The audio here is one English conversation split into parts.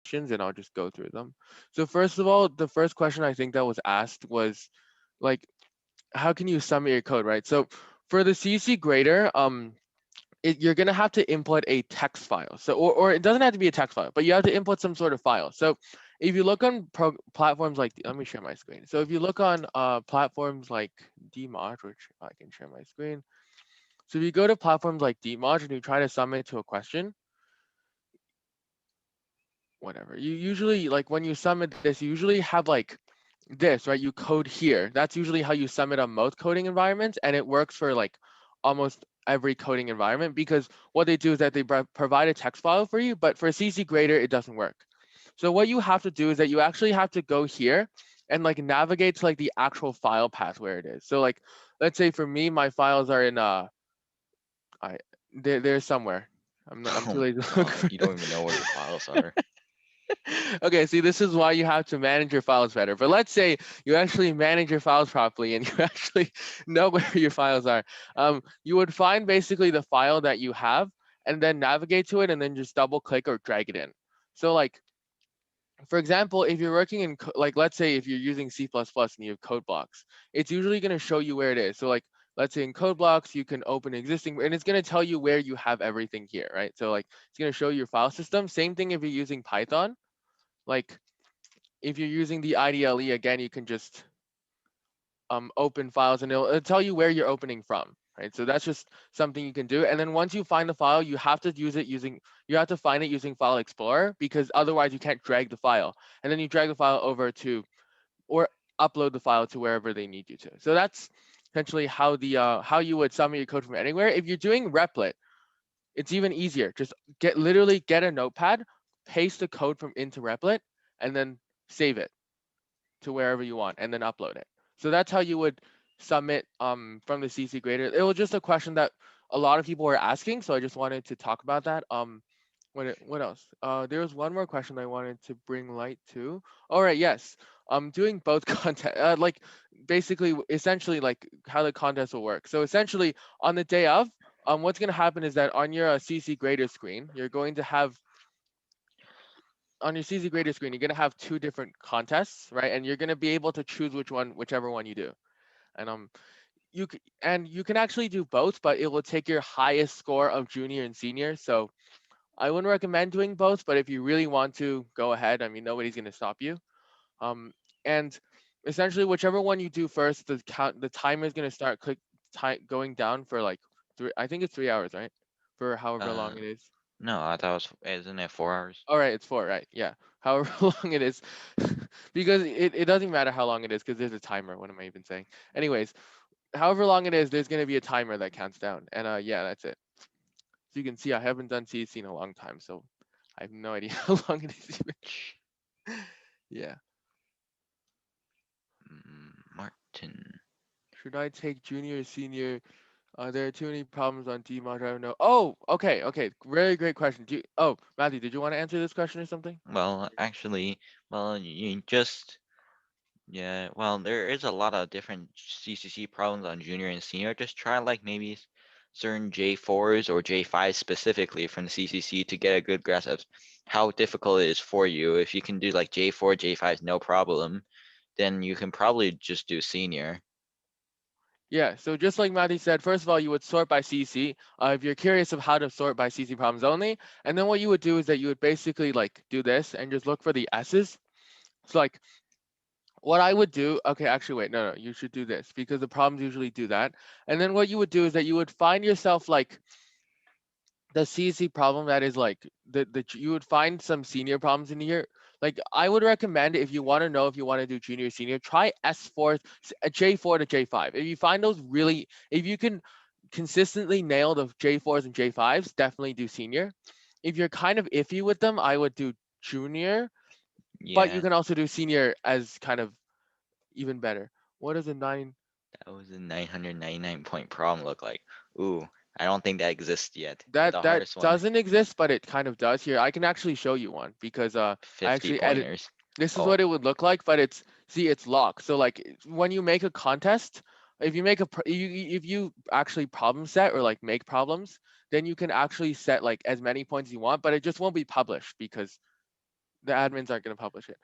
questions and I'll just go through them. So first of all, the first question I think that was asked was like, how can you summate your code, right? So for the CC grader, you're gonna have to input a text file. So, or it doesn't have to be a text file, but you have to input some sort of file. So, if you look on platforms like, let me share my screen. So, if you look on platforms like Dmod, which I can share my screen. So, if you go to platforms like Dmod and you try to submit to a question, whatever, you usually like when you submit this, you usually have like this, right? You code here. That's usually how you submit on most coding environments, and it works for like almost every coding environment because what they do is that they provide a text file for you, but for CC Grader, it doesn't work. So what you have to do is that you actually have to go here and like navigate to like the actual file path where it is. So like, let's say for me, my files are in I they're somewhere. I'm Oh too my lazy to look God, for you don't them. even know where your files are. Okay, see, this is why you have to manage your files better. But let's say you actually manage your files properly and you actually know where your files are. You would find basically the file that you have and then navigate to it and then just double click or drag it in. So like, for example, if you're working in like, let's say if you're using C++ and you have code blocks, it's usually going to show you where it is. So like, let's say in code blocks, you can open existing, and it's going to tell you where you have everything here, right? So like, it's going to show you your file system. Same thing if you're using Python. Like if you're using the IDLE again, you can just open files and it'll tell you where you're opening from, right? So that's just something you can do. And then once you find the file, you have to use it using, you have to find it using File Explorer because otherwise you can't drag the file. And then you drag the file over to, or upload the file to wherever they need you to. So that's essentially how the how you would submit your code from anywhere. If you're doing Replit, it's even easier. Just literally get a notepad, paste the code from into Replit, and then save it to wherever you want and then upload it. So that's how you would submit from the CC grader. It was just a question that a lot of people were asking, so I just wanted to talk about that. What else? There was one more question I wanted to bring light to. All right, yes. Doing both content, like basically, essentially, like how the contest will work. So essentially, on the day of, what's gonna happen is that on your CC grader screen, you're going to have on your CZ grader screen, you're gonna have two different contests, right? And you're gonna be able to choose whichever one you do. And you can actually do both, but it will take your highest score of junior and senior. So I wouldn't recommend doing both, but if you really want to, go ahead. I mean, nobody's gonna stop you. Um, and essentially, whichever one you do first, the timer is gonna start going down for like three. I think it's 3 hours, right? For however Uh, long it is. no, I thought it was, isn't it 4 hours? All right, it's four, right? Yeah. However long it is, because it doesn't matter how long it is because there's a timer. What am I even saying? Anyways, however long it is, there's gonna be a timer that counts down, and yeah, that's it. So you can see I haven't done CC in a long time, so I have no idea how long it is even. Yeah. Martin. Should I take junior or senior? There are too many problems on DMod. I don't know. Oh, okay, okay. Very great question. Matthew, did you want to answer this question or something? Well, actually, well, you just yeah. Well, there is a lot of different CCC problems on junior and senior. Just try like maybe certain J4s or J5s specifically from the CCC to get a good grasp of how difficult it is for you. If you can do like J4, J5s, no problem, then you can probably just do senior. Yeah, so just like Matty said, first of all, you would sort by CC. If you're curious of how to sort by CC problems only, and then what you would do is that you would basically like do this and just look for the S's. So like what I would do, okay, actually wait, no, you should do this because the problems usually do that. And then what you would do is that you would find yourself like the CC problem that is like the you would find some senior problems in here. Like I would recommend if you want to know if you want to do junior or senior, try S4, J4 to J5. If you find those really, if you can consistently nail the J4s and J5s, definitely do senior. If you're kind of iffy with them, I would do junior, but you Yeah, can also do senior as kind of even better. What is a nine? that was a 999 point problem look like. Ooh, I don't think that exists yet. The That hardest one, doesn't exist, but it kind of does here. I can actually show you one because I 50 actually edit. pointers. This is Oh, what it would look like, but it's see it's locked. So like when you make a contest, if you make a if you actually problem set or like make problems, then you can actually set like as many points as you want, but it just won't be published because The admins aren't gonna publish it.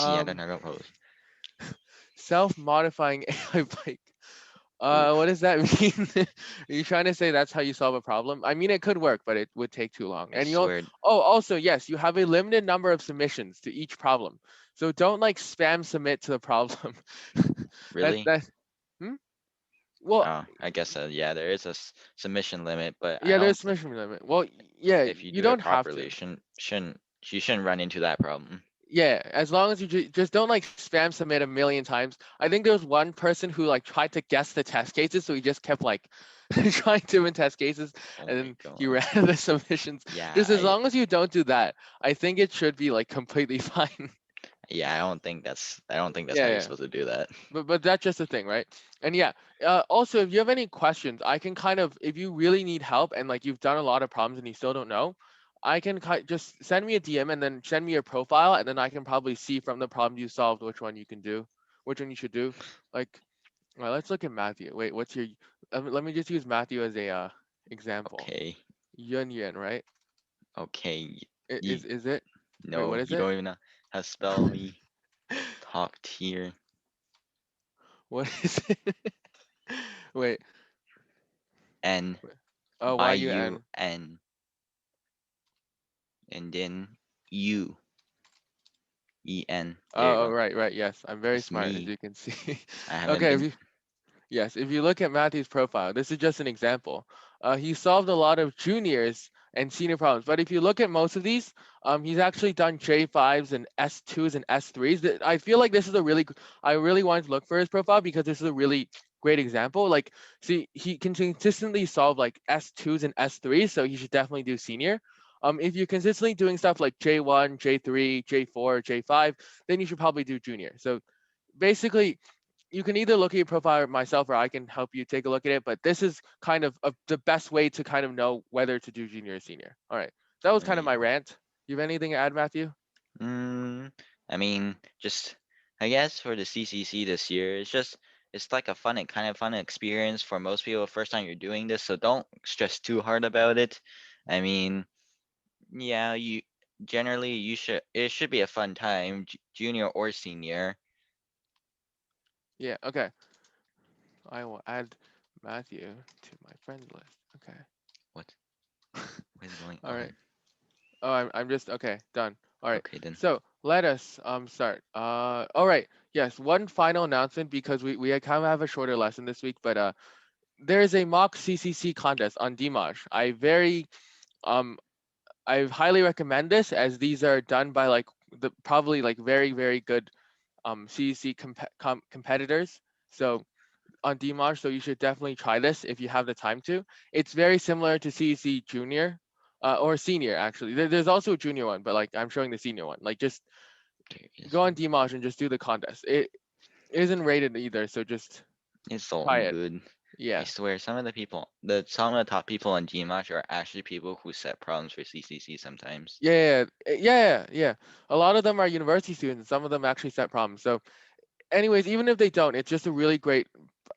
Yeah, they're Um, not gonna post. self-modifying AI bike. What Oof, does that mean? Are you trying to say that's how you solve a problem? I mean, it could work, but it would take too long. I And you'll, swear. oh, also, yes, you have a limited number of submissions to each problem. So don't like spam submit to the problem. Really? That, hmm? Well, Oh, I guess yeah, there is a submission limit, but I yeah, there's don't think submission limit. Well, yeah, if you you do it don't have properly, to. shouldn't you shouldn't run into that problem. Yeah, as long as you just don't like spam submit a million times. I think there was one person who like tried to guess the test cases, so he just kept like trying to win test cases, Oh and my then he god. ran the submissions. Yeah, Just as long as you don't do that, I think it should be like completely fine. I don't think that's Yeah, how you're yeah. supposed to do that. But that's just the thing, right? And yeah, also if you have any questions, I can kind of if you really need help and like you've done a lot of problems and you still don't know, I can just send me a DM and then send me your profile and then I can probably see from the problem you solved which one you can do, which one you should do. Like, let's look at Matthew. Wait, what's your? Let me just use Matthew as a example. Okay. Yun Yun, right? Okay. You Is it? Wait, what no, is you it? don't even know how to spell me. Top tier. What is it? Wait. N Oh, Y Y U U N. N and then U E N. There you Oh, go. right, right. Yes, I'm very That's smart, as me. you can see. I haven't Okay, been. yes, if you look at Matthew's profile, this is just an example. He solved a lot of juniors and senior problems, but if you look at most of these, he's actually done J5s and S2s and S3s. I feel like this is a really, I really wanted to look for his profile because this is a really great example. Like, see, he can consistently solve like S2s and S3s, so he should definitely do senior. If you're consistently doing stuff like J1, J3, J4, J5, then you should probably do junior. So basically, you can either look at your profile myself or I can help you take a look at it. But this is kind of the best way to kind of know whether to do junior or senior. All right. That was kind of Right. my rant. You have anything to add, Matthew? Mm, I mean, just I guess for the CCC this year, it's like a fun and kind of fun experience for most people. First time you're doing this, so don't stress too hard about it. I mean, yeah, you generally you should it should be a fun time, junior or senior. Yeah. Okay. I will add Matthew to my friends list. Okay. What what is going All right. on? Oh, I'm just okay. Done. All right. Okay then. So let us start. All right. Yes. One final announcement because we kind of have a shorter lesson this week, but there is a mock CCC contest on Dimash. Um I highly recommend this as these are done by like the probably like very good CEC competitors. So on Dmarsh, so you should definitely try this if you have the time to. It's very similar to CEC Junior or Senior actually. There's also a Junior one, but like I'm showing the Senior one. Like just There is go on Dmarsh and just do the contest. It isn't rated either, so just it's all try it. good. I Yeah. swear, some of the top people on Gmod are actually people who set problems for CCC sometimes. Yeah. A lot of them are university students, and some of them actually set problems. So anyways, even if they don't, it's just a really great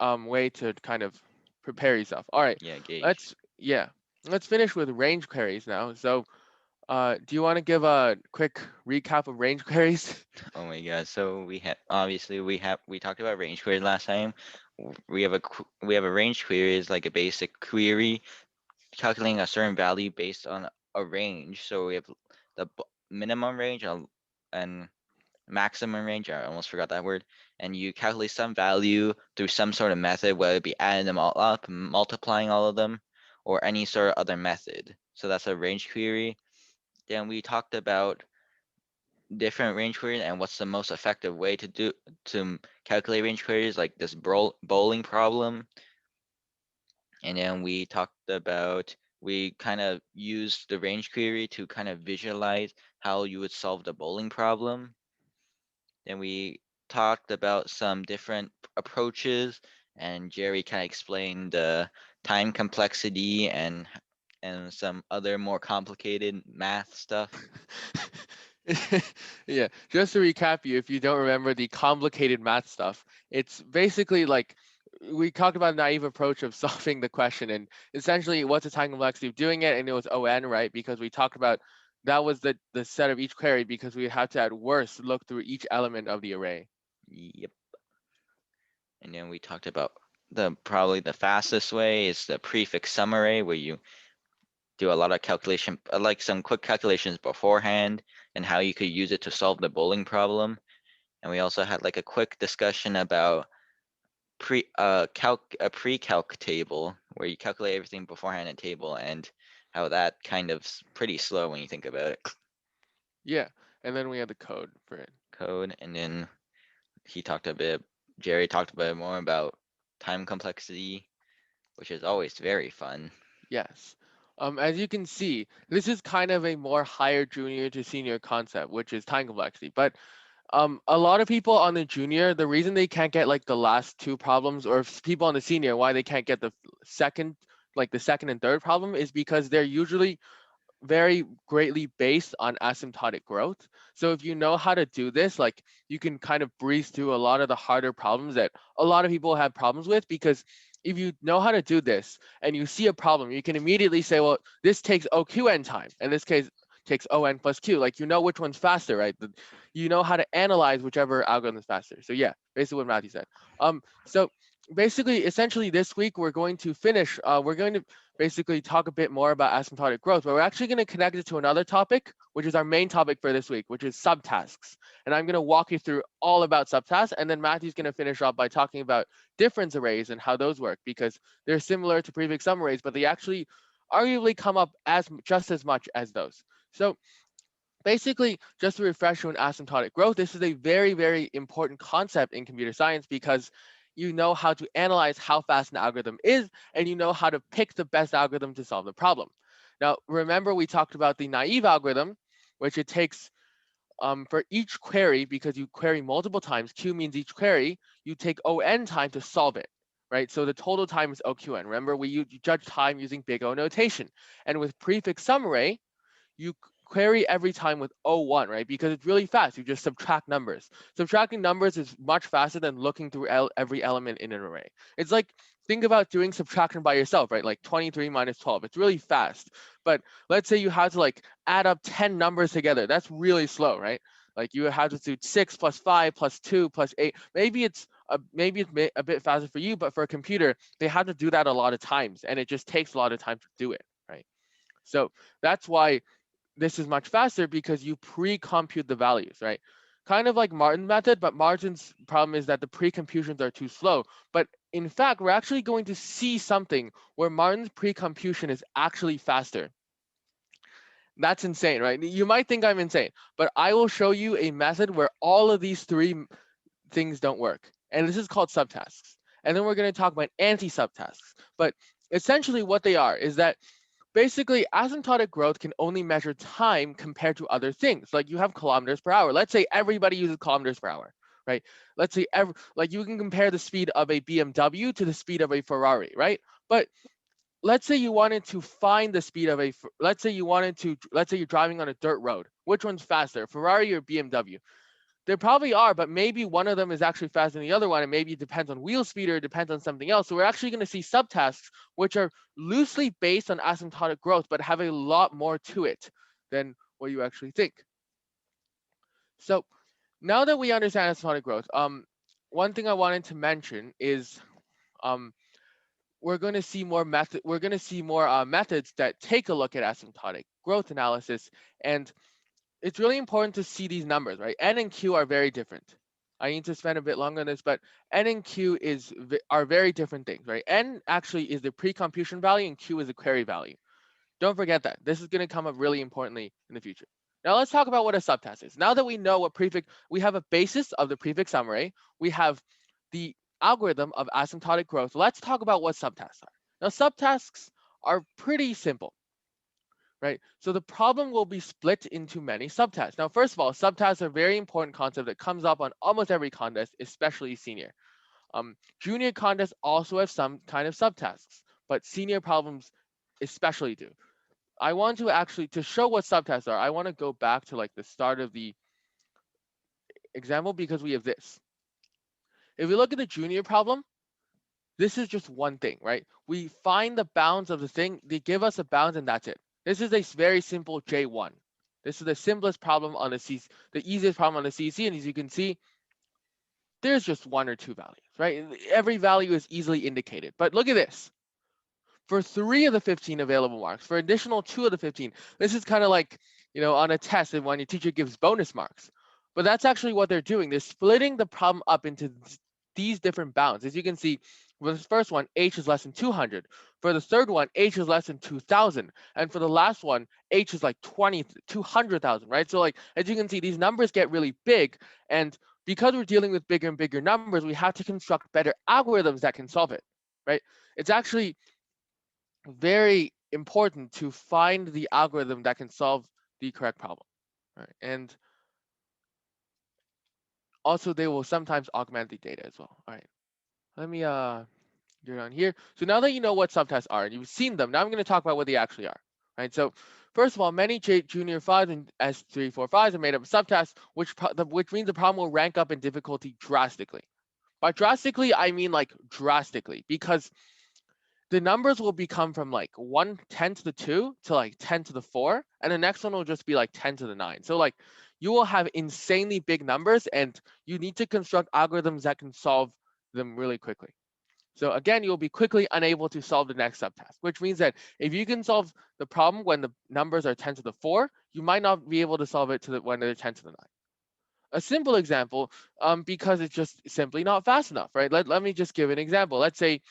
way to kind of prepare yourself. All right, Yeah, gauge. yeah, let's finish with range queries now. So, do you want to give a quick recap of range queries? Oh my god. So we have obviously we talked about range query last time. We have a range query is like a basic query calculating a certain value based on a range. So we have the minimum range and maximum range. I almost forgot that word. And you calculate some value through some sort of method, whether it be adding them all up, multiplying all of them, or any sort of other method. So that's a range query. Then we talked about different range queries and what's the most effective way to calculate range queries, like this bowling problem. And then we kind of used the range query to kind of visualize how you would solve the bowling problem. Then we talked about some different approaches, and Jerry kind of explained the time complexity and some other more complicated math stuff. Yeah, just to recap you, if you don't remember the complicated math stuff, it's basically like we talked about naive approach of solving the question and essentially what's the time complexity of doing it, and it was ON, right? Because we talked about That was the set of each query because we had to at worst look through each element of the array. Yep. And then we talked about the probably the fastest way is the prefix sum array, where you do a lot of calculation, like some quick calculations beforehand, and how you could use it to solve the bowling problem. And we also had like a quick discussion about a pre-calc table, where you calculate everything beforehand in a table, and how that kind of pretty slow when you think about it. Yeah, and then we had the code for it. Code. And then Jerry talked a bit more about time complexity, which is always very fun. Yes. As you can see, this is kind of a more higher junior to senior concept, which is time complexity. But a lot of people on the junior, the reason they can't get like the last two problems, or people on the senior, why they can't get the second, like the second and third problem, is because they're usually very greatly based on asymptotic growth. So if you know how to do this, like you can kind of breeze through a lot of the harder problems that a lot of people have problems with, because if you know how to do this and you see a problem, you can immediately say, well, this takes OQN time. In this case, takes ON plus Q. Like you know which one's faster, right? You know how to analyze whichever algorithm is faster. So yeah, basically what Matthew said. So basically, essentially this week we're going to finish, we're going to basically talk a bit more about asymptotic growth, but we're actually going to connect it to another topic, which is our main topic for this week, which is subtasks. And I'm going to walk you through all about subtasks, and then Matthew's going to finish off by talking about difference arrays and how those work, because they're similar to prefix sum arrays, but they actually arguably come up as just as much as those. So basically, just to refresh you on asymptotic growth, this is a very, very important concept in computer science because you know how to analyze how fast an algorithm is, and you know how to pick the best algorithm to solve the problem. Now, remember we talked about the naive algorithm, which it takes for each query, because you query multiple times, Q means each query, you take ON time to solve it, right? So the total time is OQN. Remember, you judge time using big O notation. And with prefix sum array, you query every time with O1, right? Because it's really fast. You just subtract numbers. Subtracting numbers is much faster than looking through every element in an array. It's like, think about doing subtraction by yourself, right? Like 23 minus 12. It's really fast. But let's say you had to like add up 10 numbers together. That's really slow, right? Like you have to do 6 plus 5 plus 2 plus 8. Maybe it's a bit faster for you, but for a computer, they have to do that a lot of times, and it just takes a lot of time to do it, right? So that's why this is much faster, because you pre-compute the values, right? Kind of like Martin's method, but Martin's problem is that the pre-computations are too slow. But in fact, we're actually going to see something where Martin's pre-computation is actually faster. That's insane, right? You might think I'm insane, but I will show you a method where all of these three things don't work. And this is called subtasks. And then we're going to talk about anti-subtasks. But essentially what they are is that basically asymptotic growth can only measure time compared to other things. Like you have kilometers per hour. Let's say everybody uses kilometers per hour, right? Let's say like you can compare the speed of a BMW to the speed of a Ferrari, right? But let's say you wanted to find the speed of let's say you're driving on a dirt road. Which one's faster, Ferrari or BMW? There probably are, but maybe one of them is actually faster than the other one, and maybe it depends on wheel speed or it depends on something else. So we're actually going to see subtasks which are loosely based on asymptotic growth, but have a lot more to it than what you actually think. So now that we understand asymptotic growth, one thing I wanted to mention is um, we're going to see more methods that take a look at asymptotic growth analysis, and it's really important to see these numbers, right? N and Q are very different. I need to spend a bit longer on this, but N and Q are very different things, right? N actually is the pre-computation value and Q is the query value. Don't forget that. This is going to come up really importantly in the future. Now let's talk about what a subtask is. Now that we know what we have a basis of the prefix sum array, we have the algorithm of asymptotic growth. Let's talk about what subtasks are. Now subtasks are pretty simple, right? So the problem will be split into many subtasks. Now, first of all, subtasks are a very important concept that comes up on almost every contest, especially senior. Junior contests also have some kind of subtasks, but senior problems especially do. I want to actually, to show what subtasks are, I want to go back to like the start of the example, because we have this. If we look at the junior problem, this is just one thing, right? We find the bounds of the thing, they give us a bounds and that's it. This is a very simple J1. This is the simplest problem on the C, the easiest problem on the CC, and as you can see, there's just one or two values, right? Every value is easily indicated. But look at this. For 3 of the 15 available marks, for additional 2 of the 15, this is kind of like, on a test and when your teacher gives bonus marks. But that's actually what they're doing. They're splitting the problem up into these different bounds. As you can see, for the first one, h is less than 200. For the third one, h is less than 2,000. And for the last one, h is like 200,000, right? So like, as you can see, these numbers get really big. And because we're dealing with bigger and bigger numbers, we have to construct better algorithms that can solve it, right? It's actually very important to find the algorithm that can solve the correct problem, right? And also they will sometimes augment the data as well. All right, let me get on here. So now that you know what subtests are and you've seen them, now I'm going to talk about what they actually are, right? So first of all, many junior 5s and S345s are made up of subtests, which means the problem will rank up in difficulty drastically. By drastically, I mean like drastically, because the numbers will become from like 10 to the 2 to like 10 to the 4, and the next one will just be like 10 to the 9. So like you will have insanely big numbers, and you need to construct algorithms that can solve them really quickly. So again, you'll be quickly unable to solve the next subtask, which means that if you can solve the problem when the numbers are 10 to the 4, you might not be able to solve it when they're 10 to the 9. A simple example, because it's just simply not fast enough, right? Let me just give an example. Let's say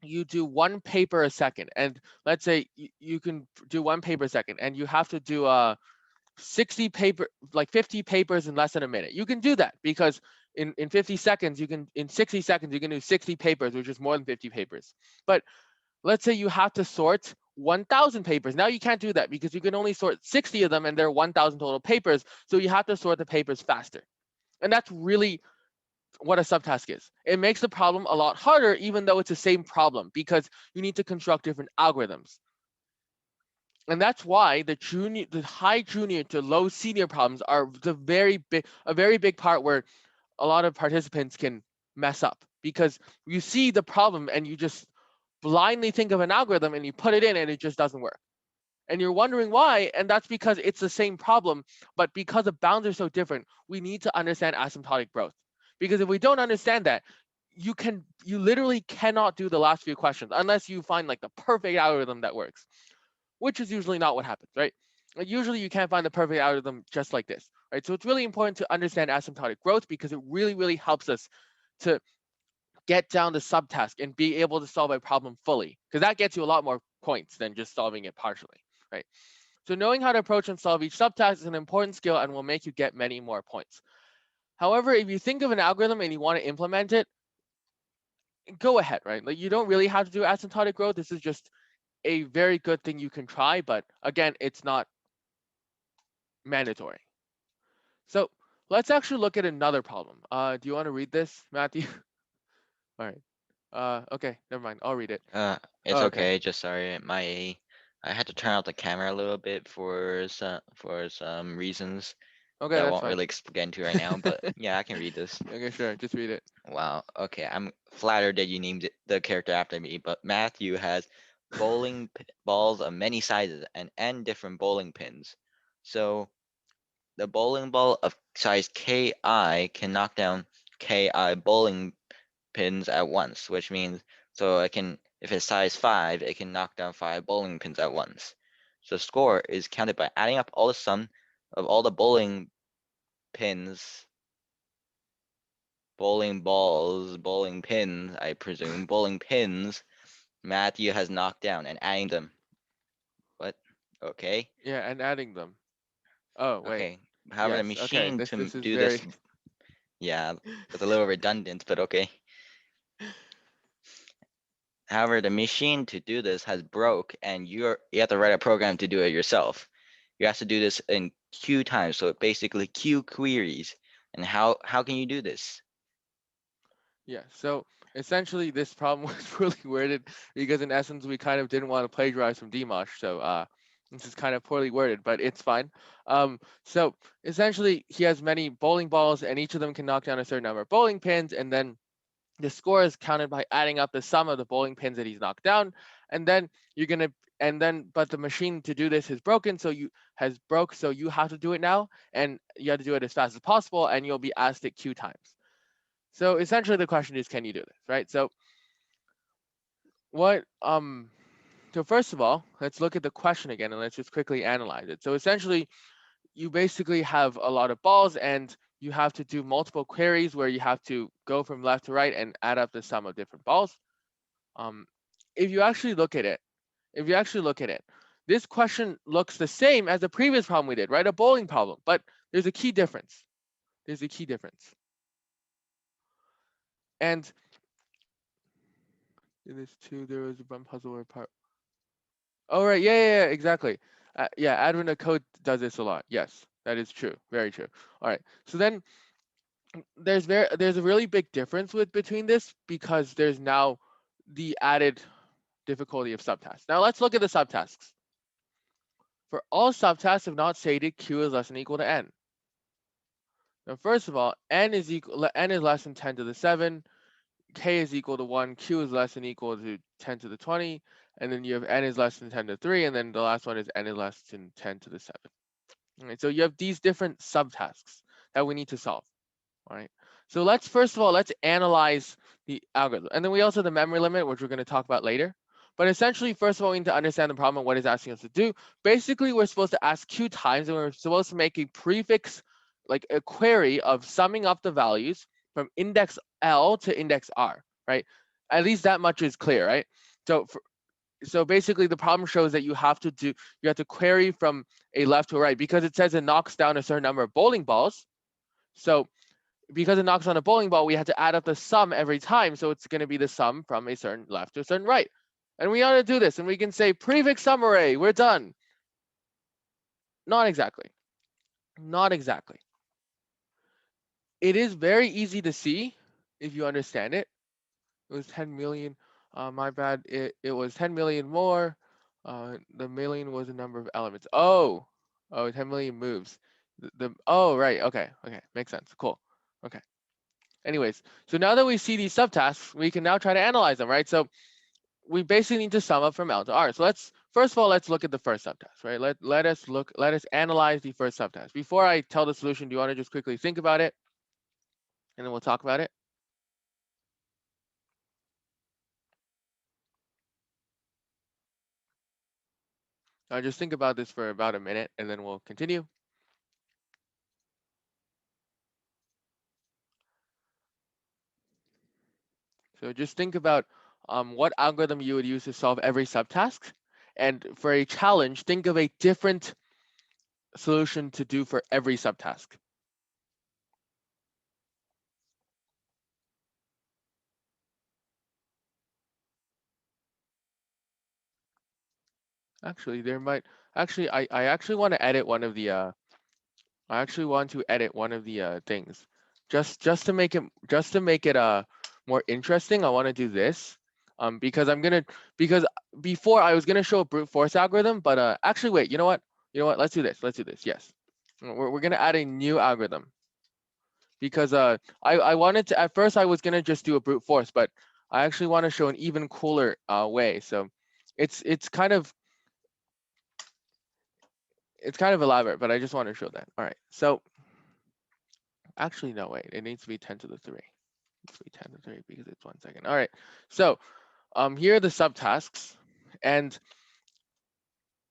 you do one paper a second, and let's say you can do one paper a second, and you have to do 50 papers in less than a minute. You can do that because in 50 seconds, in 60 seconds, you can do 60 papers, which is more than 50 papers. But let's say you have to sort 1,000 papers. Now you can't do that because you can only sort 60 of them, and there are 1,000 total papers. So you have to sort the papers faster. And that's really what a subtask is. It makes the problem a lot harder, even though it's the same problem, because you need to construct different algorithms. And that's why the high junior to low senior problems are a very big part where a lot of participants can mess up, because you see the problem and you just blindly think of an algorithm and you put it in and it just doesn't work. And you're wondering why, and that's because it's the same problem, but because the bounds are so different, we need to understand asymptotic growth. Because if we don't understand that, you literally cannot do the last few questions unless you find like the perfect algorithm that works, which is usually not what happens, right? Like usually you can't find the perfect algorithm just like this, right? So it's really important to understand asymptotic growth because it really, really helps us to get down the subtask and be able to solve a problem fully, because that gets you a lot more points than just solving it partially, right? So knowing how to approach and solve each subtask is an important skill and will make you get many more points. However, if you think of an algorithm and you want to implement it, go ahead, right? Like you don't really have to do asymptotic growth. This is just a very good thing you can try, but again, it's not mandatory. So let's actually look at another problem. Do you want to read this, Matthew? All right. Okay, never mind. I'll read it. It's Oh, okay. okay. Just sorry, I had to turn off the camera a little bit for some reasons Okay, that I that's won't fine. really get into right now. But yeah, I can read this. Okay, sure. Just read it. Wow. Okay, I'm flattered that you named the character after me. But Matthew has balls of many sizes and n different bowling pins. So the bowling ball of size Ki can knock down Ki bowling pins at once, which means so it can if it's size 5, it can knock down 5 bowling pins at once. So the score is counted by adding up all the sum of all the pins, bowling balls, bowling pins, I presume, bowling pins Matthew has knocked down and adding them. What? Okay. Yeah, and adding them. Oh, wait. Okay. However, the Yes. Okay. machine to This is do very this, yeah, it's a little redundant, but okay. However, the machine to do this has broke, and you have to write a program to do it yourself. You have to do this in queue times, so it basically queue queries. And how can you do this? Yeah. So essentially, this problem was really worded because in essence we kind of didn't want to plagiarize from Dimash. So this is kind of poorly worded, but it's fine. So essentially, he has many bowling balls, and each of them can knock down a certain number of bowling pins, and then the score is counted by adding up the sum of the bowling pins that he's knocked down. and then you're gonna and then but the machine to do this is broken, so you have to do it now, and you have to do it as fast as possible, and you'll be asked it q times. So essentially the question is, can you do this, right? So what so first of all, let's look at the question again and let's just quickly analyze it. So essentially, you basically have a lot of balls and you have to do multiple queries where you have to go from left to right and add up the sum of different balls. Um, if you actually look at it, if you actually look at it, this question looks the same as the previous problem we did, right? A bowling problem, but there's a key difference. There's a key difference. And in this too, there was one puzzle where part. Oh right, yeah, exactly. Yeah, admin of code does this a lot. Yes, that is true. Very true. All right. So then there's a really big difference between this because there's now the added difficulty of subtasks. Now let's look at the subtasks. For all subtasks if not stated, q is less than or equal to n. Now first of all, n is less than 10 to the 7, k is equal to 1, q is less than or equal to 10 to the 20, and then you have n is less than 10 to 3, and then the last one is n is less than 10 to the 7. All right, so you have these different subtasks that we need to solve. All right. So let's first of all, let's analyze the algorithm. And then we also have the memory limit, which we're going to talk about later. But essentially, first of all, we need to understand the problem and what it's asking us to do. Basically, we're supposed to ask q times, and we're supposed to make a prefix, like a query of summing up the values from index L to index R, right? At least that much is clear, right? So basically the problem shows that you have to query from a left to a right because it says it knocks down a certain number of bowling balls. So because it knocks on a bowling ball, we have to add up the sum every time. So it's going to be the sum from a certain left to a certain right. And we ought to do this. And we can say prefix sum array, we're done. Not exactly. Not exactly. It is very easy to see if you understand it. It was 10 million. My bad. It was 10 million more. The million was the number of elements. Oh, 10 million moves. Oh, right. Okay. Makes sense. Cool. Okay. Anyways, so now that we see these subtasks, we can now try to analyze them, right? So we basically need to sum up from L to R. So first of all, let's look at the first subtask, right? Let us analyze the first subtask. Before I tell the solution, do you want to just quickly think about it? And then we'll talk about it. Just think about this for about a minute and then we'll continue. So just think about what algorithm you would use to solve every subtask. And for a challenge, think of a different solution to do for every subtask. Actually, I actually want to edit one of the things. Just to make it more interesting, I want to do this. Because because before I was gonna show a brute force algorithm, but actually wait, you know what? Let's do this. Yes. We're gonna add a new algorithm because I wanted to at first I was gonna just do a brute force, but I actually want to show an even cooler way. So it's kind of elaborate, but I just want to show that. All right. So actually, no, wait. It needs to be 10 to the 3. It needs to be 10 to the 3 because it's 1 second. All right. So here are the subtasks. And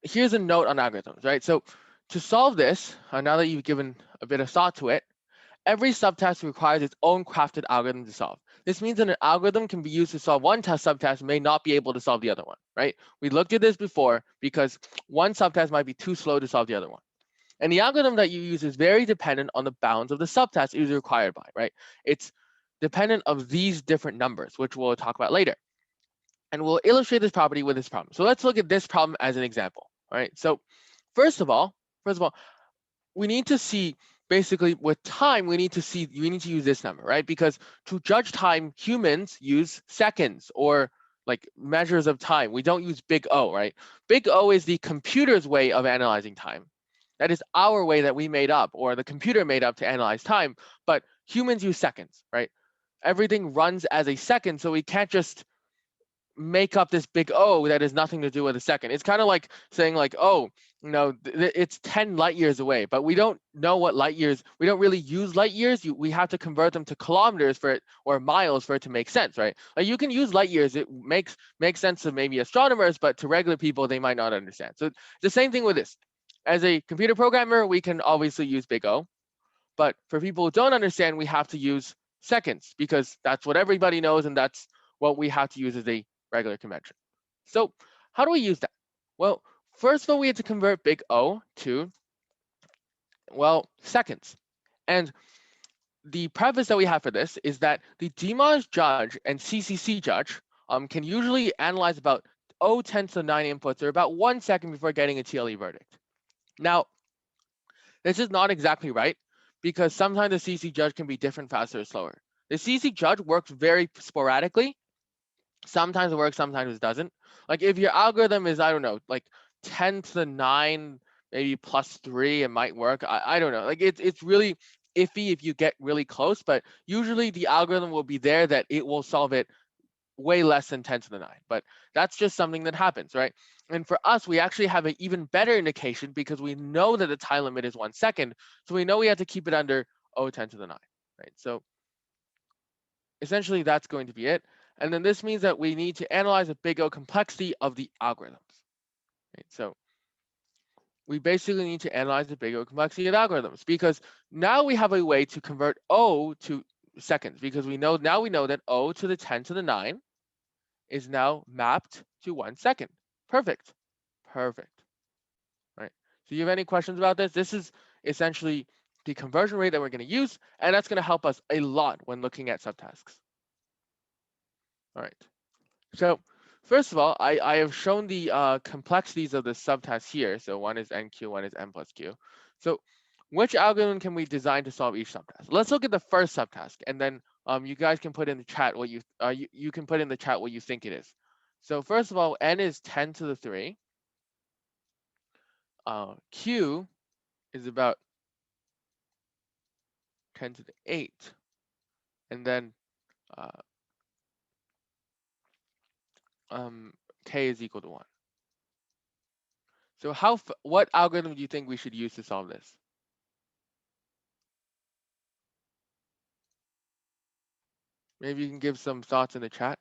here's a note on algorithms, right? So to solve this, now that you've given a bit of thought to it, every subtask requires its own crafted algorithm to solve. This means that an algorithm can be used to solve one subtask may not be able to solve the other one, right? We looked at this before because one subtask might be too slow to solve the other one. And the algorithm that you use is very dependent on the bounds of the subtask it is required by, right? It's dependent of these different numbers, which we'll talk about later. And we'll illustrate this property with this problem. So let's look at this problem as an example, all right? So first of all, we need to see basically with time, we need to use this number, right? Because to judge time, humans use seconds or like measures of time. We don't use big O, right? Big O is the computer's way of analyzing time. That is our way that we made up or the computer made up to analyze time, but humans use seconds, right? Everything runs as a second, so we can't just make up this big O that has nothing to do with a second. It's kind of like saying like, oh, it's 10 light years away, but we don't know what light years, we don't really use light years. We have to convert them to kilometers for it, or miles for it to make sense, right? Like you can use light years, it makes sense to maybe astronomers, but to regular people, they might not understand. So the same thing with this. As a computer programmer, we can obviously use big O, but for people who don't understand, we have to use seconds because that's what everybody knows, and that's what we have to use as a regular convention. So how do we use that? Well, first of all, we have to convert big O to, well, seconds. And the preface that we have for this is that the DMOS judge and CCC judge can usually analyze about O 10 to the 9 inputs, or about 1 second before getting a TLE verdict. Now, this is not exactly right, because sometimes the CC judge can be different, faster, or slower. The CC judge works very sporadically. Sometimes it works, sometimes it doesn't. Like if your algorithm is, I don't know, like 10 to the 9, maybe plus 3, it might work. I don't know. Like it's really iffy if you get really close, but usually the algorithm will be there that it will solve it way less than 10 to the 9. But that's just something that happens, right? And for us, we actually have an even better indication because we know that the time limit is 1 second. So we know we have to keep it under 10 to the 9, right? So essentially that's going to be it. And then this means that we need to analyze the big O complexity of the algorithms, right? So we basically need to analyze the big O complexity of algorithms, because now we have a way to convert O to seconds, because we know that O to the 10 to the 9 is now mapped to 1 second. Perfect. Perfect. Right. So you have any questions about this? This is essentially the conversion rate that we're going to use, and that's going to help us a lot when looking at subtasks. All right. So first of all, I have shown the complexities of the subtasks here. So one is NQ, one is N plus Q. So which algorithm can we design to solve each subtask? Let's look at the first subtask, and then you guys can put in the chat what you can put in the chat what you think it is. So first of all, N is 10 to the 3. Q is about 10 to the 8. And then uh, K is equal to 1. So what algorithm do you think we should use to solve this? Maybe you can give some thoughts in the chat.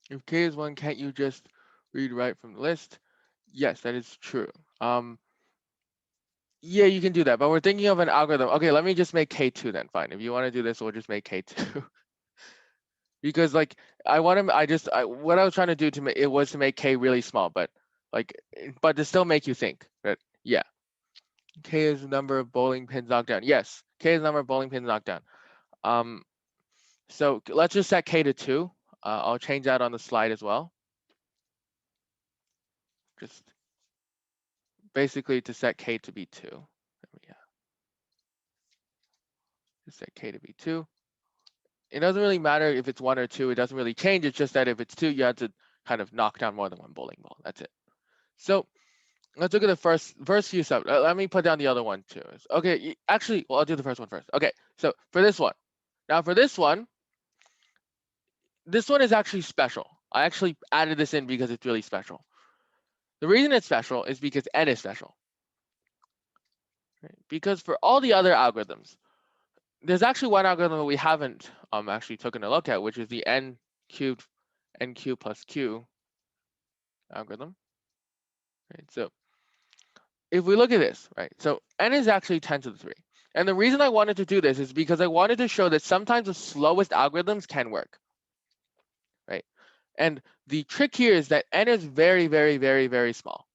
If K is 1, can't you just read right from the list? Yes, that is true. Yeah, you can do that, but we're thinking of an algorithm. Okay, let me just make K2 then, fine. If you want to do this, we'll just make K2. Because like what I was trying to do was to make K really small, but but to still make you think. But yeah, K is the number of bowling pins knocked down. Yes, K is the number of bowling pins knocked down. So let's just set K to 2. I'll change that on the slide as well. Just basically to set K to be 2. Yeah. Just set K to be 2. It doesn't really matter if it's 1 or 2. It doesn't really change. It's just that if it's 2, you have to kind of knock down more than one bowling ball. That's it. So let's look at the first few sub. Let me put down the other one too. Okay, actually, well, I'll do the first one first. Okay, so for this one, now for this one is actually special. I actually added this in because it's really special. The reason it's special is because N is special. Right? Because for all the other algorithms, there's actually one algorithm that we haven't actually taken a look at, which is the N cubed NQ plus Q algorithm. Right? So if we look at this, right, so N is actually 10 to the 3. And the reason I wanted to do this is because I wanted to show that sometimes the slowest algorithms can work, right? And the trick here is that N is very, very, very, very small,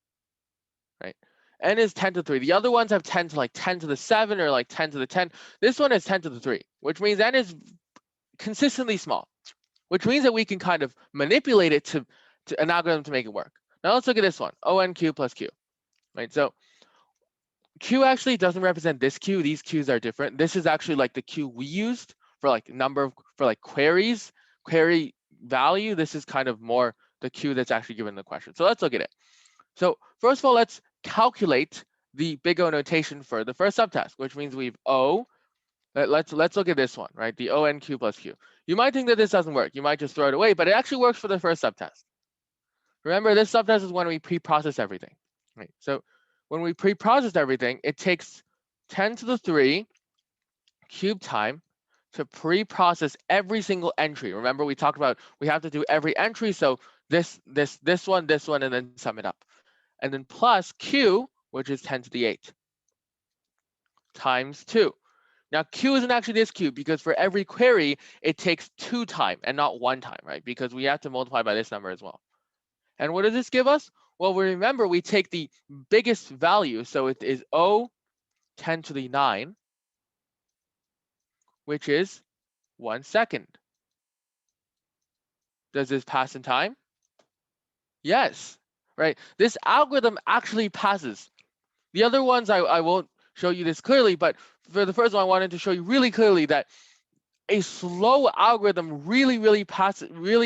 right? N is 10 to the 3. The other ones have 10 to like 10 to the 7 or like 10 to the 10. This one is 10 to the 3, which means N is consistently small, which means that we can kind of manipulate it to an algorithm to make it work. Now let's look at this one, ONQ plus Q. right? So Q actually doesn't represent this Q. These Qs are different. This is actually like the Q we used for like for like queries, query value. This is kind of more the Q that's actually given in the question. So let's look at it. So first of all, let's calculate the big O notation for the first subtask, which means we've O. Let's look at this one, right? The O n Q plus Q. You might think that this doesn't work. You might just throw it away, but it actually works for the first subtask. Remember, this subtask is when we pre-process everything, right? So when we pre-process everything, it takes 10 to the 3 cube time to pre-process every single entry. Remember, we talked about we have to do every entry. So this one, and then sum it up. And then plus Q, which is 10 to the 8, times 2. Now, Q isn't actually this Q because for every query, it takes 2 time and not 1 time, right? Because we have to multiply by this number as well. And what does this give us? Well, we remember we take the biggest value. So it is O 10 to the 9, which is 1 second. Does this pass in time? Yes, right? This algorithm actually passes. The other ones, I won't show you this clearly, but for the first one, I wanted to show you really clearly that a slow algorithm really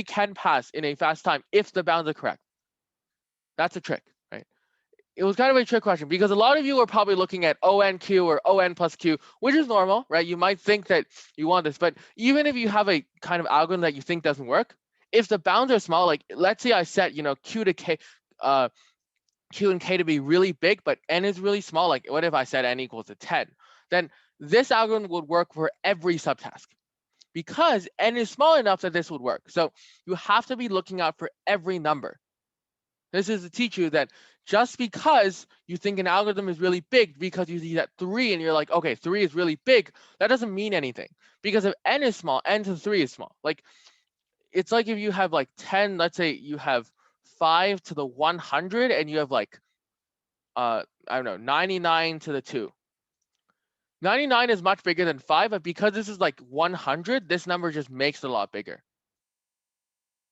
can pass in a fast time if the bounds are correct. That's a trick, right? It was kind of a trick question because a lot of you are probably looking at ONQ or ON plus Q, which is normal, right? You might think that you want this, but even if you have a kind of algorithm that you think doesn't work, if the bounds are small, like let's say I set, Q to K, Q and K to be really big, but N is really small, like what if I said N equals to 10? Then this algorithm would work for every subtask because N is small enough that this would work. So you have to be looking out for every number. This is to teach you that just because you think an algorithm is really big because you see that 3 and you're like, okay, 3 is really big, that doesn't mean anything. Because if N is small, N to the 3 is small. Like, it's like if you have like 10, let's say you have 5 to the 100 and you have like, I don't know, 99 to the 2. 99 is much bigger than 5, but because this is like 100, this number just makes it a lot bigger.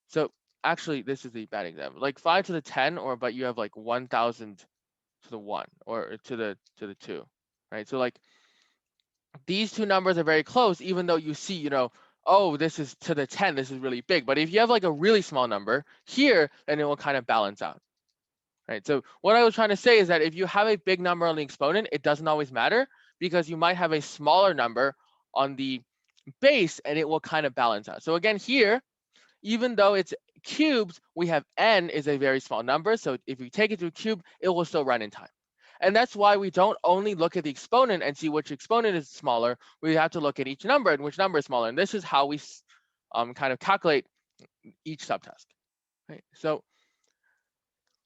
So actually, this is the bad example. Like 5 to the 10, but you have like 1,000 to the 1 or to the 2, right? So like these two numbers are very close, even though you see, oh, this is to the 10, this is really big. But if you have like a really small number here, then it will kind of balance out, right? So what I was trying to say is that if you have a big number on the exponent, it doesn't always matter because you might have a smaller number on the base and it will kind of balance out. So again, here, even though it's cubed, we have n is a very small number. So if you take it to a cube, it will still run in time. And that's why we don't only look at the exponent and see which exponent is smaller. We have to look at each number and which number is smaller. And this is how we kind of calculate each subtask. Right? So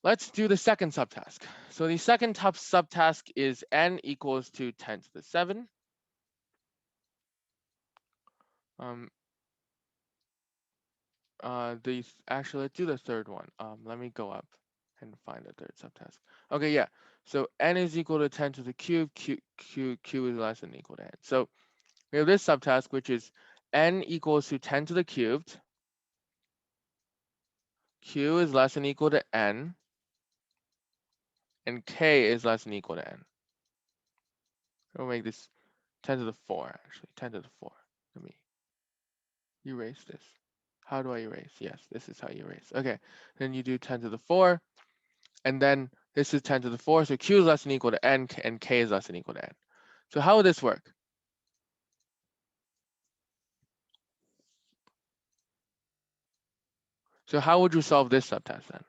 let's do the second subtask. So the second subtask is n equals to 10 to the 7. Um, Actually, let's do the third one. Let me go up and find the third subtask. Okay, yeah. So n is equal to 10 to the cube. Q is less than or equal to n. So we have this subtask, which is n equals to 10 to the cubed. Q is less than or equal to n, and k is less than or equal to n. We'll make this 10 to the 4, actually. 10 to the 4. Let me erase this. How do I erase? Yes, this is how you erase. Okay, then you do 10 to the 4. And then this is 10 to the 4, so q is less than or equal to n, and k is less than or equal to n. So how would this work? So how would you solve this subtask then?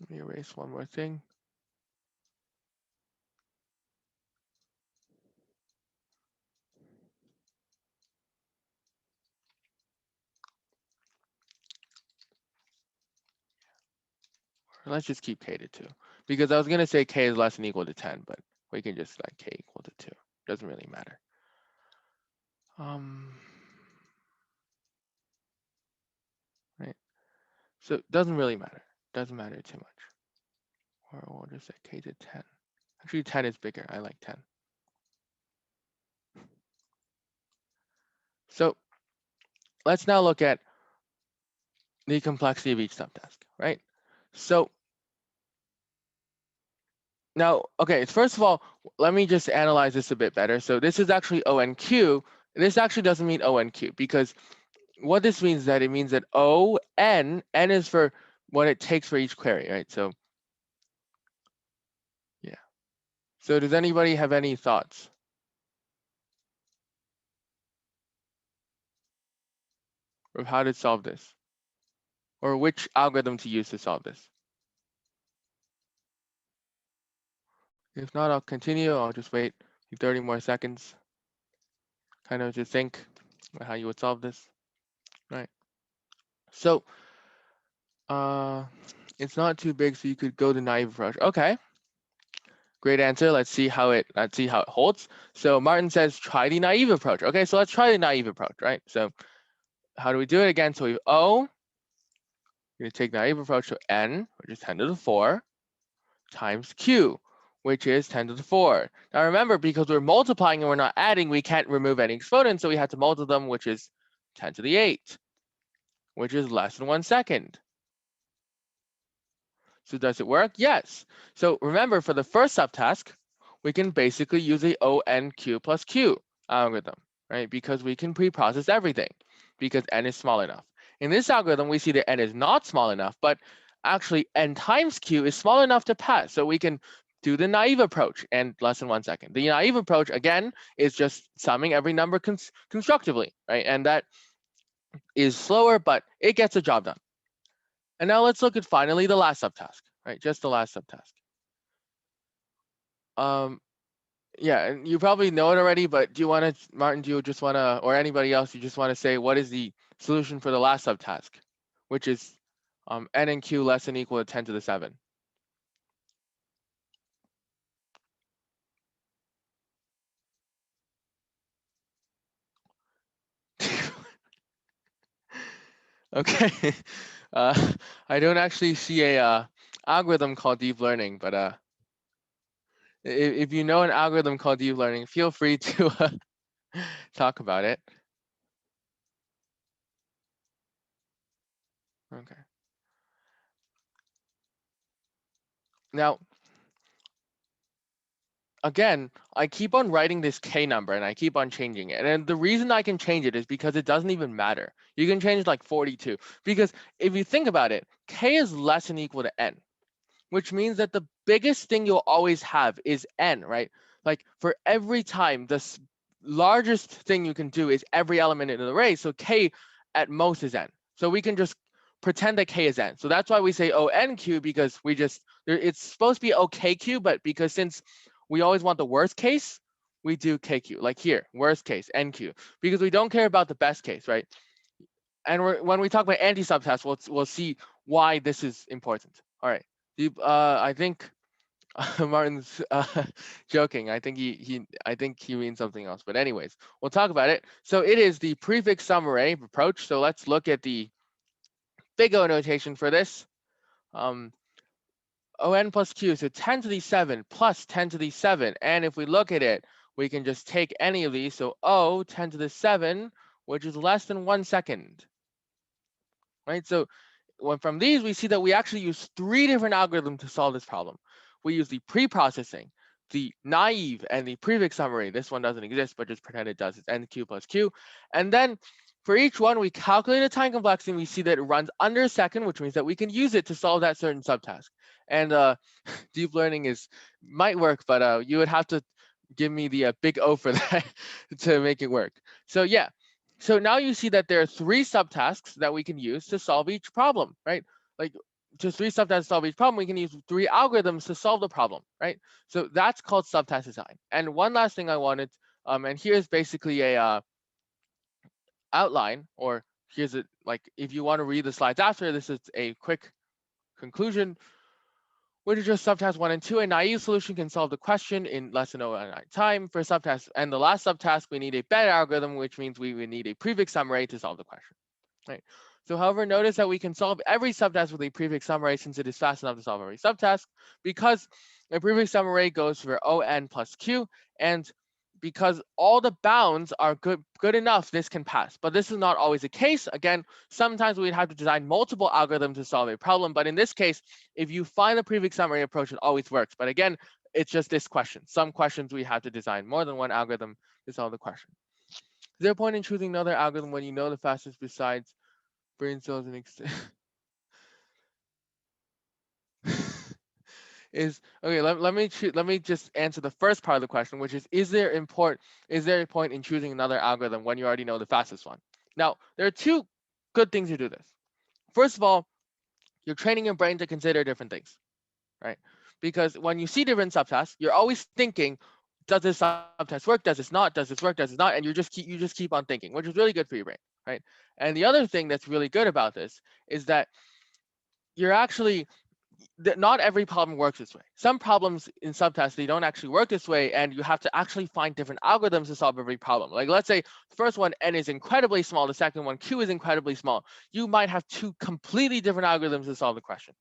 Let me erase one more thing. Let's just keep k to 2. Because I was going to say k is less than or equal to 10, but we can just let k equal to 2. Doesn't really matter. Right? So it doesn't really matter. Doesn't matter too much. Or we'll just say k to 10. Actually, 10 is bigger. I like 10. So let's now look at the complexity of each subtask, right? So now, okay, first of all, let me just analyze this a bit better. So this is actually ONQ. This actually doesn't mean ONQ because what this means is that it means that N is for what it takes for each query, right? So yeah. So does anybody have any thoughts of how to solve this? Or which algorithm to use to solve this? If not, I'll continue. I'll just wait 30 more seconds, kind of to think about how you would solve this, right? So it's not too big, so you could go the naive approach. Okay, great answer. Let's see how it holds. So Martin says try the naive approach. Okay, so let's try the naive approach, right? So how do we do it again? So we have O, we're gonna take naive approach to N, which is 10 to the 4, times Q, which is 10 to the 4. Now remember, because we're multiplying and we're not adding, we can't remove any exponents, so we have to multiply them, which is 10 to the 8, which is less than 1 second. So does it work? Yes. So remember, for the first subtask, we can basically use the ONQ plus Q algorithm, right? Because we can pre-process everything because N is small enough. In this algorithm, we see that N is not small enough, but actually N times Q is small enough to pass. So we can do the naive approach and less than 1 second. The naive approach, again, is just summing every number constructively, right? And that is slower, but it gets the job done. And now let's look at finally the last subtask, right? Just the last subtask. Yeah, and you probably know it already, but do you want to, Martin, do you just want to, or anybody else, you just want to say what is the solution for the last subtask, which is N and Q less than or equal to 10 to the 7. Okay, I don't actually see a algorithm called deep learning, but if you know an algorithm called deep learning, feel free to talk about it. Okay. Now, again, I keep on writing this K number and I keep on changing it. And the reason I can change it is because it doesn't even matter. You can change like 42 because if you think about it, K is less than or equal to N, which means that the biggest thing you'll always have is N, right? Like for every time, the largest thing you can do is every element in the array. So K at most is N. So we can just pretend that K is N. So that's why we say ONQ because it's supposed to be OKQ, but because since we always want the worst case, we do KQ, like here, worst case, NQ, because we don't care about the best case, right? And when we talk about anti-subtasks, we'll see why this is important. All right, I think Martin's joking. I think he means something else. But anyways, we'll talk about it. So it is the prefix sum array approach. So let's look at the big O notation for this. On plus q, so 10 to the 7 plus 10 to the 7. And if we look at it, we can just take any of these. So O 10 to the 7, which is less than 1 second, right? So from these, we see that we actually use 3 different algorithms to solve this problem. We use the pre-processing, the naive, and the prefix summary. This one doesn't exist, but just pretend it does. It's NQ plus Q. And then for each one, we calculate a time complexity, and we see that it runs under a second, which means that we can use it to solve that certain subtask. And deep learning might work, but you would have to give me the big O for that to make it work. So yeah, so now you see that there are 3 subtasks that we can use to solve each problem, right? Like just 3 subtasks to solve each problem, we can use 3 algorithms to solve the problem, right? So that's called subtask design. And one last thing I wanted, and here's basically a outline, or here's a, like, if you want to read the slides after, this is a quick conclusion, which is just subtask 1 and 2. A naive solution can solve the question in less than 0.9 time for subtask. And the last subtask, we need a better algorithm, which means we would need a prefix summary to solve the question, right? So however, notice that we can solve every subtask with a prefix summary since it is fast enough to solve every subtask, because a prefix summary goes for O n plus Q, and because all the bounds are good enough, this can pass. But this is not always the case. Again, sometimes we'd have to design multiple algorithms to solve a problem. But in this case, if you find the prefix summary approach, it always works. But again, it's just this question. Some questions we have to design more than one algorithm to solve the question. Is there a point in choosing another algorithm when you know the fastest besides brain cells and is okay. Let me just answer the first part of the question, which is there a point in choosing another algorithm when you already know the fastest one? Now, there are two good things to do this. First of all, you're training your brain to consider different things, right? Because when you see different subtasks, you're always thinking, does this subtask work? Does this not? Does this work? Does this not? And you just keep on thinking, which is really good for your brain, right? And the other thing that's really good about this is that you're actually not every problem works this way. Some problems in subtasks, they don't actually work this way, and you have to actually find different algorithms to solve every problem. Like let's say the first one, n is incredibly small, the second one, q is incredibly small. You might have two completely different algorithms to solve the question.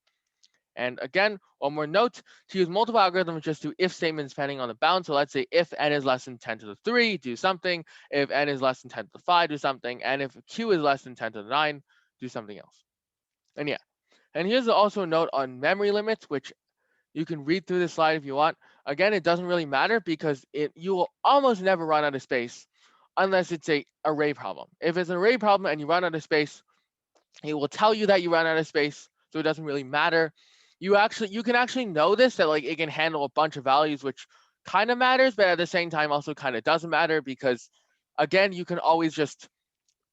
And again, one more note, to use multiple algorithms, just do if statements depending on the bound. So let's say if n is less than 10 to the 3, do something. If n is less than 10 to the 5, do something. And if q is less than 10 to the 9, do something else. And yeah, and here's also a note on memory limits, which you can read through the slide if you want. Again, it doesn't really matter because you will almost never run out of space unless it's a array problem. If it's an array problem and you run out of space, it will tell you that you run out of space, so it doesn't really matter. You can actually know this, that like it can handle a bunch of values, which kind of matters, but at the same time also kind of doesn't matter because again, you can always just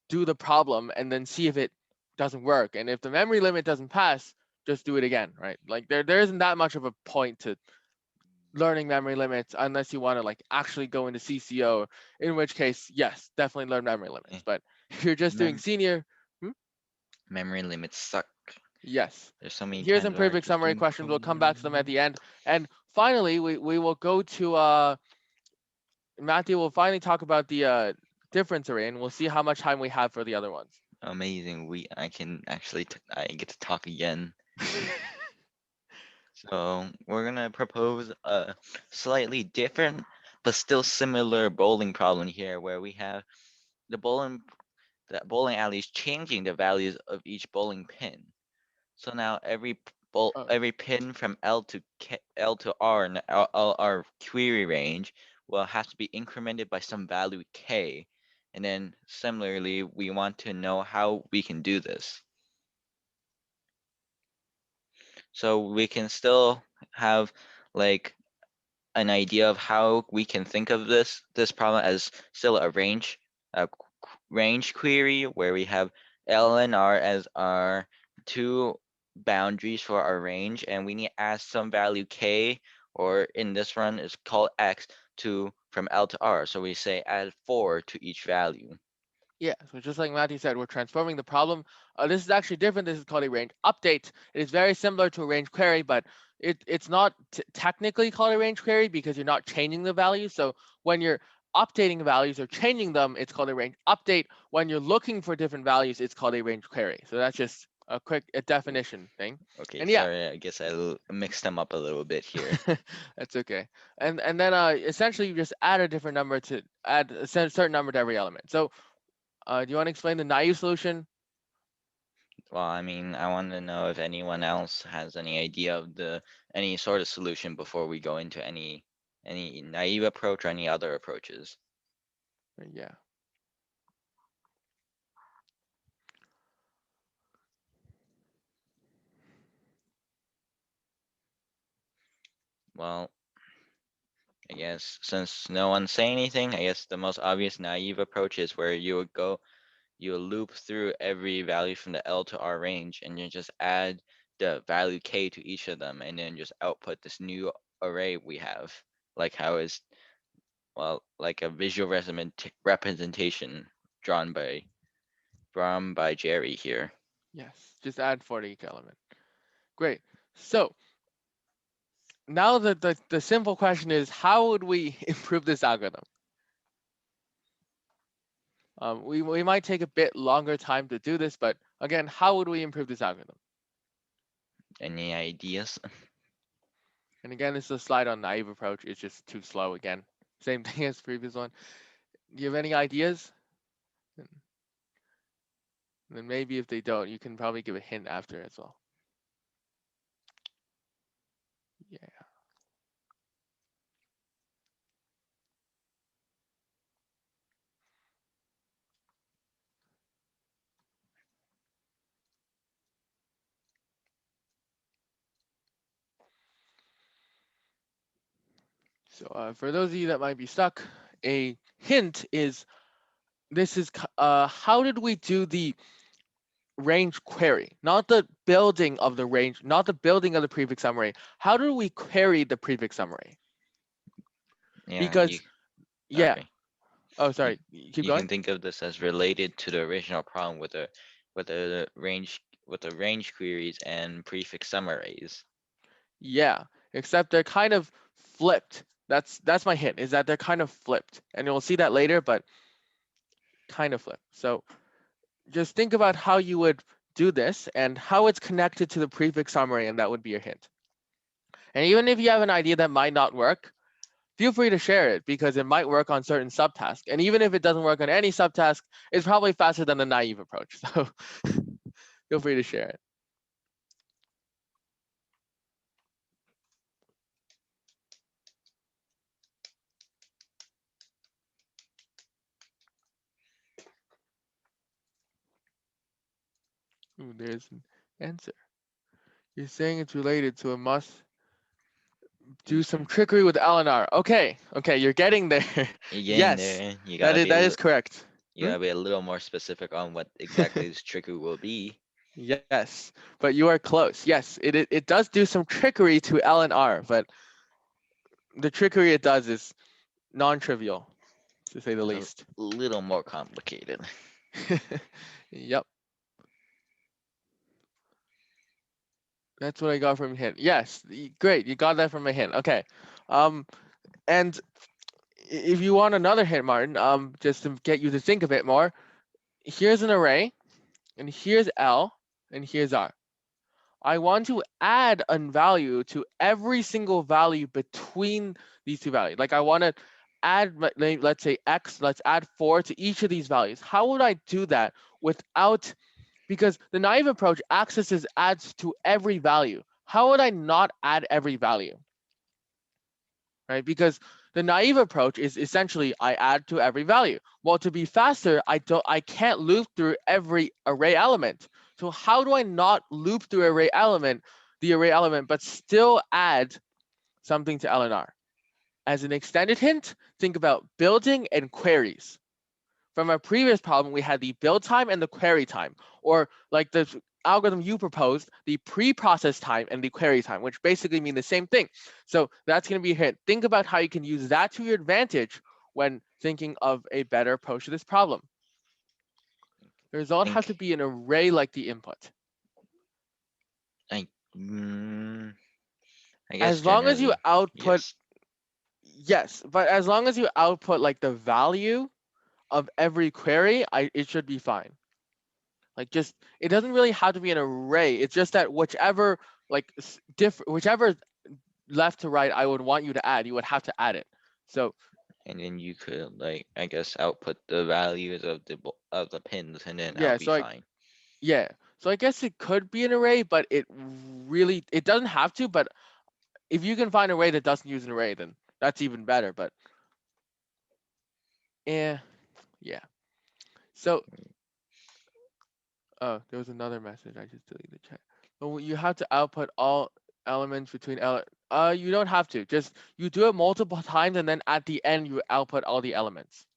do the problem and then see if it doesn't work. And if the memory limit doesn't pass, just do it again, right? Like there isn't that much of a point to learning memory limits unless you want to like actually go into CCO, in which case, yes, definitely learn memory limits. Eh, But if you're just doing Mem senior, hmm? memory limits suck. Yes. There's so many Here's times some where I perfect just summary doing questions. We'll come back to them at coding. the end. And finally, we will go to Matthew will finally talk about the difference array, and we'll see how much time we have for the other ones. Amazing. I can actually I get to talk again. So we're gonna propose a slightly different but still similar bowling problem here, where we have the bowling alley is changing the values of each bowling pin. So now Oh, every pin from L to R in our query range will have to be incremented by some value k. And then similarly, we want to know how we can do this. So we can still have like an idea of how we can think of this problem as still a range query where we have L and R as our two boundaries for our range, and we need to add some value k, or in this run is called x, to from L to R. So we say add 4 to each value. yeah. So just like Matthew said, we're transforming the problem. This is actually different. This is called a range update. It is very similar to a range query, but it's not technically called a range query because you're not changing the values. So when you're updating values or changing them, it's called a range update. When you're looking for different values, it's called a range query. So that's just a definition thing. Okay, And yeah, sorry, I guess mixed them up a little bit here. that's okay. And then essentially you just add a different number to add a certain number to every element. So do you want to explain the naive solution? Well, I mean, I want to know if anyone else has any idea of any sort of solution before we go into any naive approach or any other approaches. Yeah. Well, I guess since no one's saying anything, I guess the most obvious naive approach is where you would loop through every value from the L to R range, and you just add the value k to each of them, and then just output this new array we have, like how is well, like a visual representation drawn by Jerry here. Yes. Just add 4 to each element. Great. So now the simple question is, how would we improve this algorithm? We might take a bit longer time to do this, but again, how would we improve this algorithm? Any ideas? And again, this is a slide on naive approach. It's just too slow again. Same thing as previous one. Do you have any ideas? And then maybe if they don't, you can probably give a hint after as well. Yeah. So for those of you that might be stuck, a hint is this is how did we do the range query, not the building of the range, not the building of the prefix summary. How do we query the prefix summary? Yeah, you Because yeah. sorry. Oh, You sorry. Keep you going. can think of this as related to the original problem with the range queries and prefix summaries. Yeah, except they're kind of flipped. That's my hint, is that they're kind of flipped. And you'll see that later, but kind of flipped. So just think about how you would do this and how it's connected to the prefix summary, and that would be your hint. And even if you have an idea that might not work, feel free to share it because it might work on certain subtasks. And even if it doesn't work on any subtask, it's probably faster than the naive approach. So feel free to share it. Ooh, there's an answer. You're saying it's related to a must do some Mhm. trickery with Eleanor. Okay, okay, you're getting there. You're getting Yes, there. that is correct. You Hmm? gotta be a little more specific on what exactly this trigger will be. Yes, but you are close. Yes, it does do some trickery to L&R, but the trickery it does is non-trivial, to say the A least. little more complicated. Yep, that's what I got from a hint. Yes, great, you got that from a hint. Okay, um, and if you want another hint, Martin, just to get you to think a bit more, here's an array, and here's L, and here's R. I want to add a value to every single value between these two values. Like I want to add, let's say X, let's add 4 to each of these values. How would I do that without, because the naive approach accesses adds to every value. How would I not add every value? Right? Because the naive approach is essentially I add to every value. Well, to be faster, I can't loop through every array element. So how do I not loop through the array element, but still add something to LNR? As an extended hint, think about building and queries. From our previous problem, we had the build time and the query time, or like the algorithm you proposed, the pre-process time and the query time, which basically mean the same thing. So that's going to be a hint. Think about how you can use that to your advantage when thinking of a better approach to this problem. The result has Think to be an array like the input. I mm, I guess As long as you generally output, yes. yes, but as long as you output like the value of every query, it should be fine. Like just it doesn't really have to be an array. It's just that whichever like whichever left to right I would want you to add, you would have to add it. So And then you could like I guess output the values of of the pins and then I'll yeah, be so I fine. yeah. So I guess it could be an array, but it doesn't have to, but if you can find a way that doesn't use an array, then that's even better. But yeah, yeah. So oh, there was another message. I just deleted the chat. Oh, you have to output all elements between you don't have to. Just you do it multiple times and then at the end you output all the elements.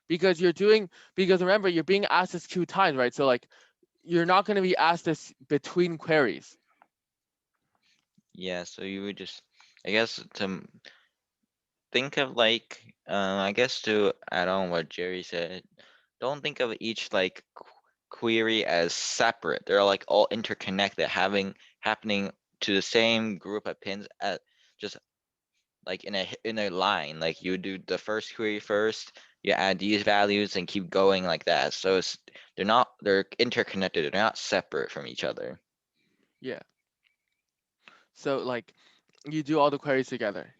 Because because remember you're being asked this 2 times, right? So like you're not going to be asked this between queries. Yeah, so you would just I guess to think of like I guess to add on what Jerry said, don't think of each like query as separate. They're like all interconnected, having happening to the same group of pins at just like in a line. Like you do the first query first, you add these values and keep going like that. So they're interconnected. They're not separate from each other. Yeah. So like you do all the queries together.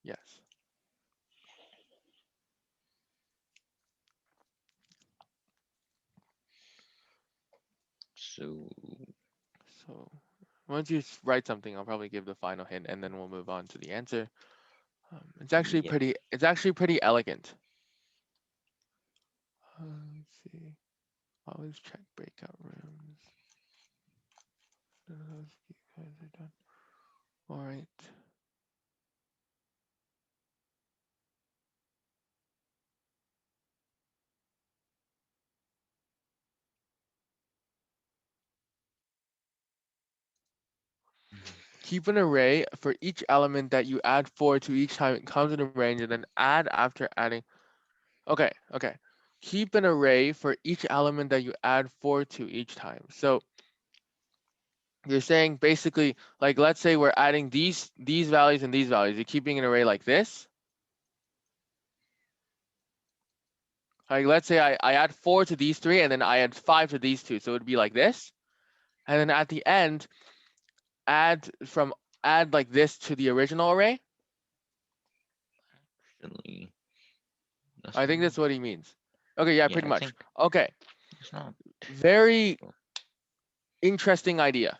Yes. So So once you write something, I'll probably give the final hint, and then we'll move on to the answer. It's actually yeah. pretty. It's actually pretty elegant. Let's see. Always check breakout rooms. Those guys are done. All right. Keep an array for each element that you add 4 to each time it comes in a range, and then add after adding. Okay, okay. Keep an array for each element that you add 4 to each time. So you're saying basically, like, let's say we're adding these values and these values. You're keeping an array like this. Like, let's say I add 4 to these three, and then I add 5 to these two. So it would be like this. And then at the end, add from add like this to the original array. Actually, that's I think not. that's what he means. Okay, yeah, Yeah, pretty I much. think Okay, it's not. very interesting idea.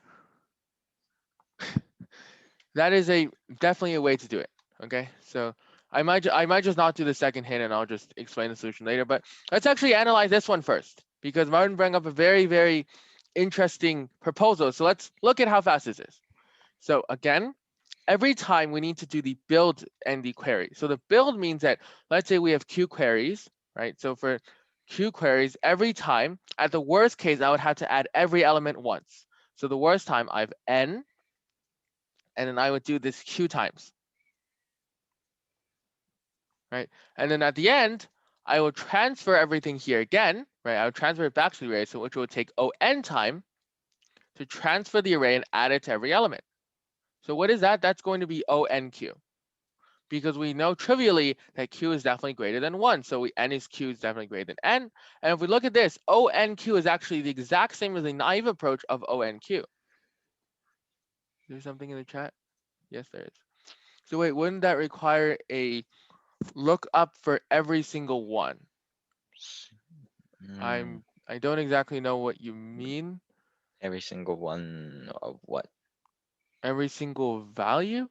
That is a definitely a way to do it. Okay, so I might just not do the second hint, and I'll just explain the solution later. But let's actually analyze this one first, because Martin brought up a very interesting proposal. So let's look at how fast this is. So again, every time we need to do the build and the query. So the build means that, let's say we have Q queries, right? So for Q queries, every time, at the worst case, I would have to add every element once. So the worst time, I have n, and then I would do this Q times, right? And then at the end, I will transfer everything here again, right? I would transfer it back to the array, so which will take on time to transfer the array and add it to every element. So what is that? That's going to be onq, because we know trivially that q is definitely greater than 1. So n is q is definitely greater than n. And if we look at this, onq is actually the exact same as the naive approach of onq. Is there something in the chat? Yes, there is. So wait, wouldn't that require a lookup for every single one? Mm, I don't exactly know what you mean. every single one of what? Every single value?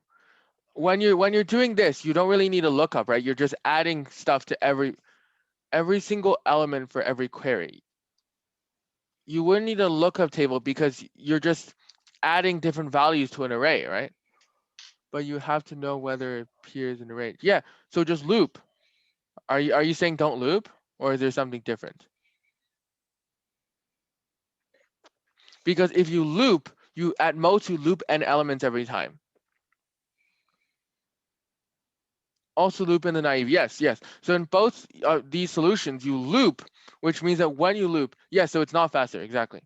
When you're doing this, you don't really need a lookup, right? You're just adding stuff to every single element for every query. You wouldn't need a lookup table because you're just adding different values to an array, right? But you have to know whether it appears in the array. Yeah, so just loop. Are you saying don't loop, or is there something different? Because if you loop, you at most you loop n elements every time. Also loop in the naive. Yes, yes. So in both these solutions, you loop, which means that when you loop, yes, so it's not faster, exactly.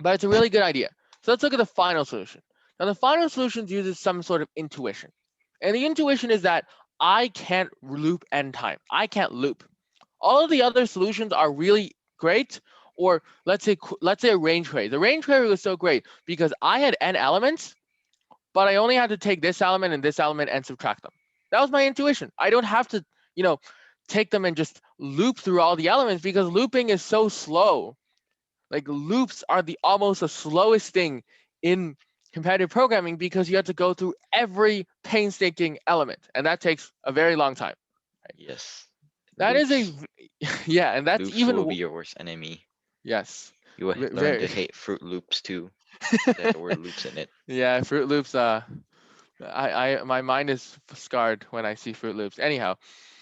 But it's a really good idea. So let's look at the final solution. Now the final solution uses some sort of intuition. And the intuition is that I can't loop n time. I can't loop. All of the other solutions are really great, or let's say a range query. The range query was so great because I had n elements, but I only had to take this element and this element and subtract them. That was my intuition. I don't have to, you know, take them and just loop through all the elements, because looping is so slow. Like, loops are the almost the slowest thing in competitive programming, because you have to go through every painstaking element, and that takes a very long time. Right? Yes, That is a loops. yeah, and that's Loops will even be your worst enemy. yes, You will learn to very hate Fruit Loops too, because it has the word loops in it. yeah. Fruit Loops. I my mind is scarred when I see Fruit Loops. Anyhow,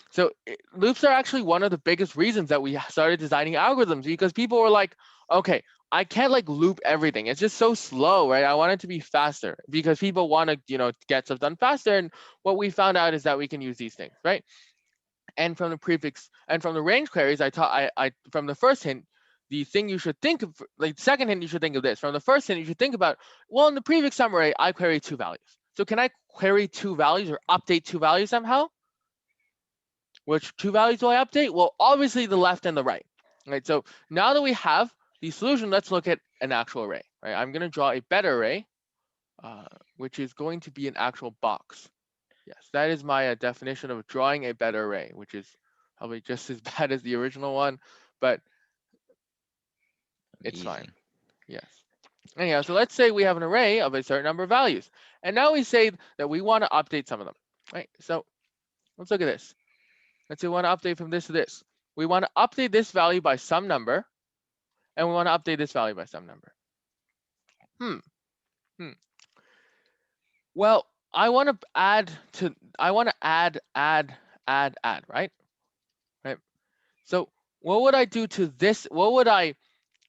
so loops are actually one of the biggest reasons that we started designing algorithms, because people were like, okay, I can't like loop everything. It's just so slow, right? I want it to be faster, because people want to, get stuff done faster. And what we found out is that we can use these things, right? And from the prefix and from the range queries, I taught I from the first hint, the thing you should think of, like the second hint, you should think of this. From the first hint, you should think about, well, in the prefix summary, I query two values. So can I query two values or update two values somehow? Which two values do I update? Well, obviously the left and the right. Right. So now that we have the solution, let's look at an actual array. Right. I'm going to draw a better array, uh, which is going to be an actual box. Yes, that is my definition of drawing a better array, which is probably just as bad as the original one, but it's fine. Amazing. Yes. Anyhow, so let's say we have an array of a certain number of values. And now we say that we want to update some of them. Right? So let's look at this. Let's say we want to update from this to this. We want to update this value by some number, and we want to update this value by some number. Hmm. Hmm. Well, I want to add to I want to add, right? Right. So what would I do to this? What would I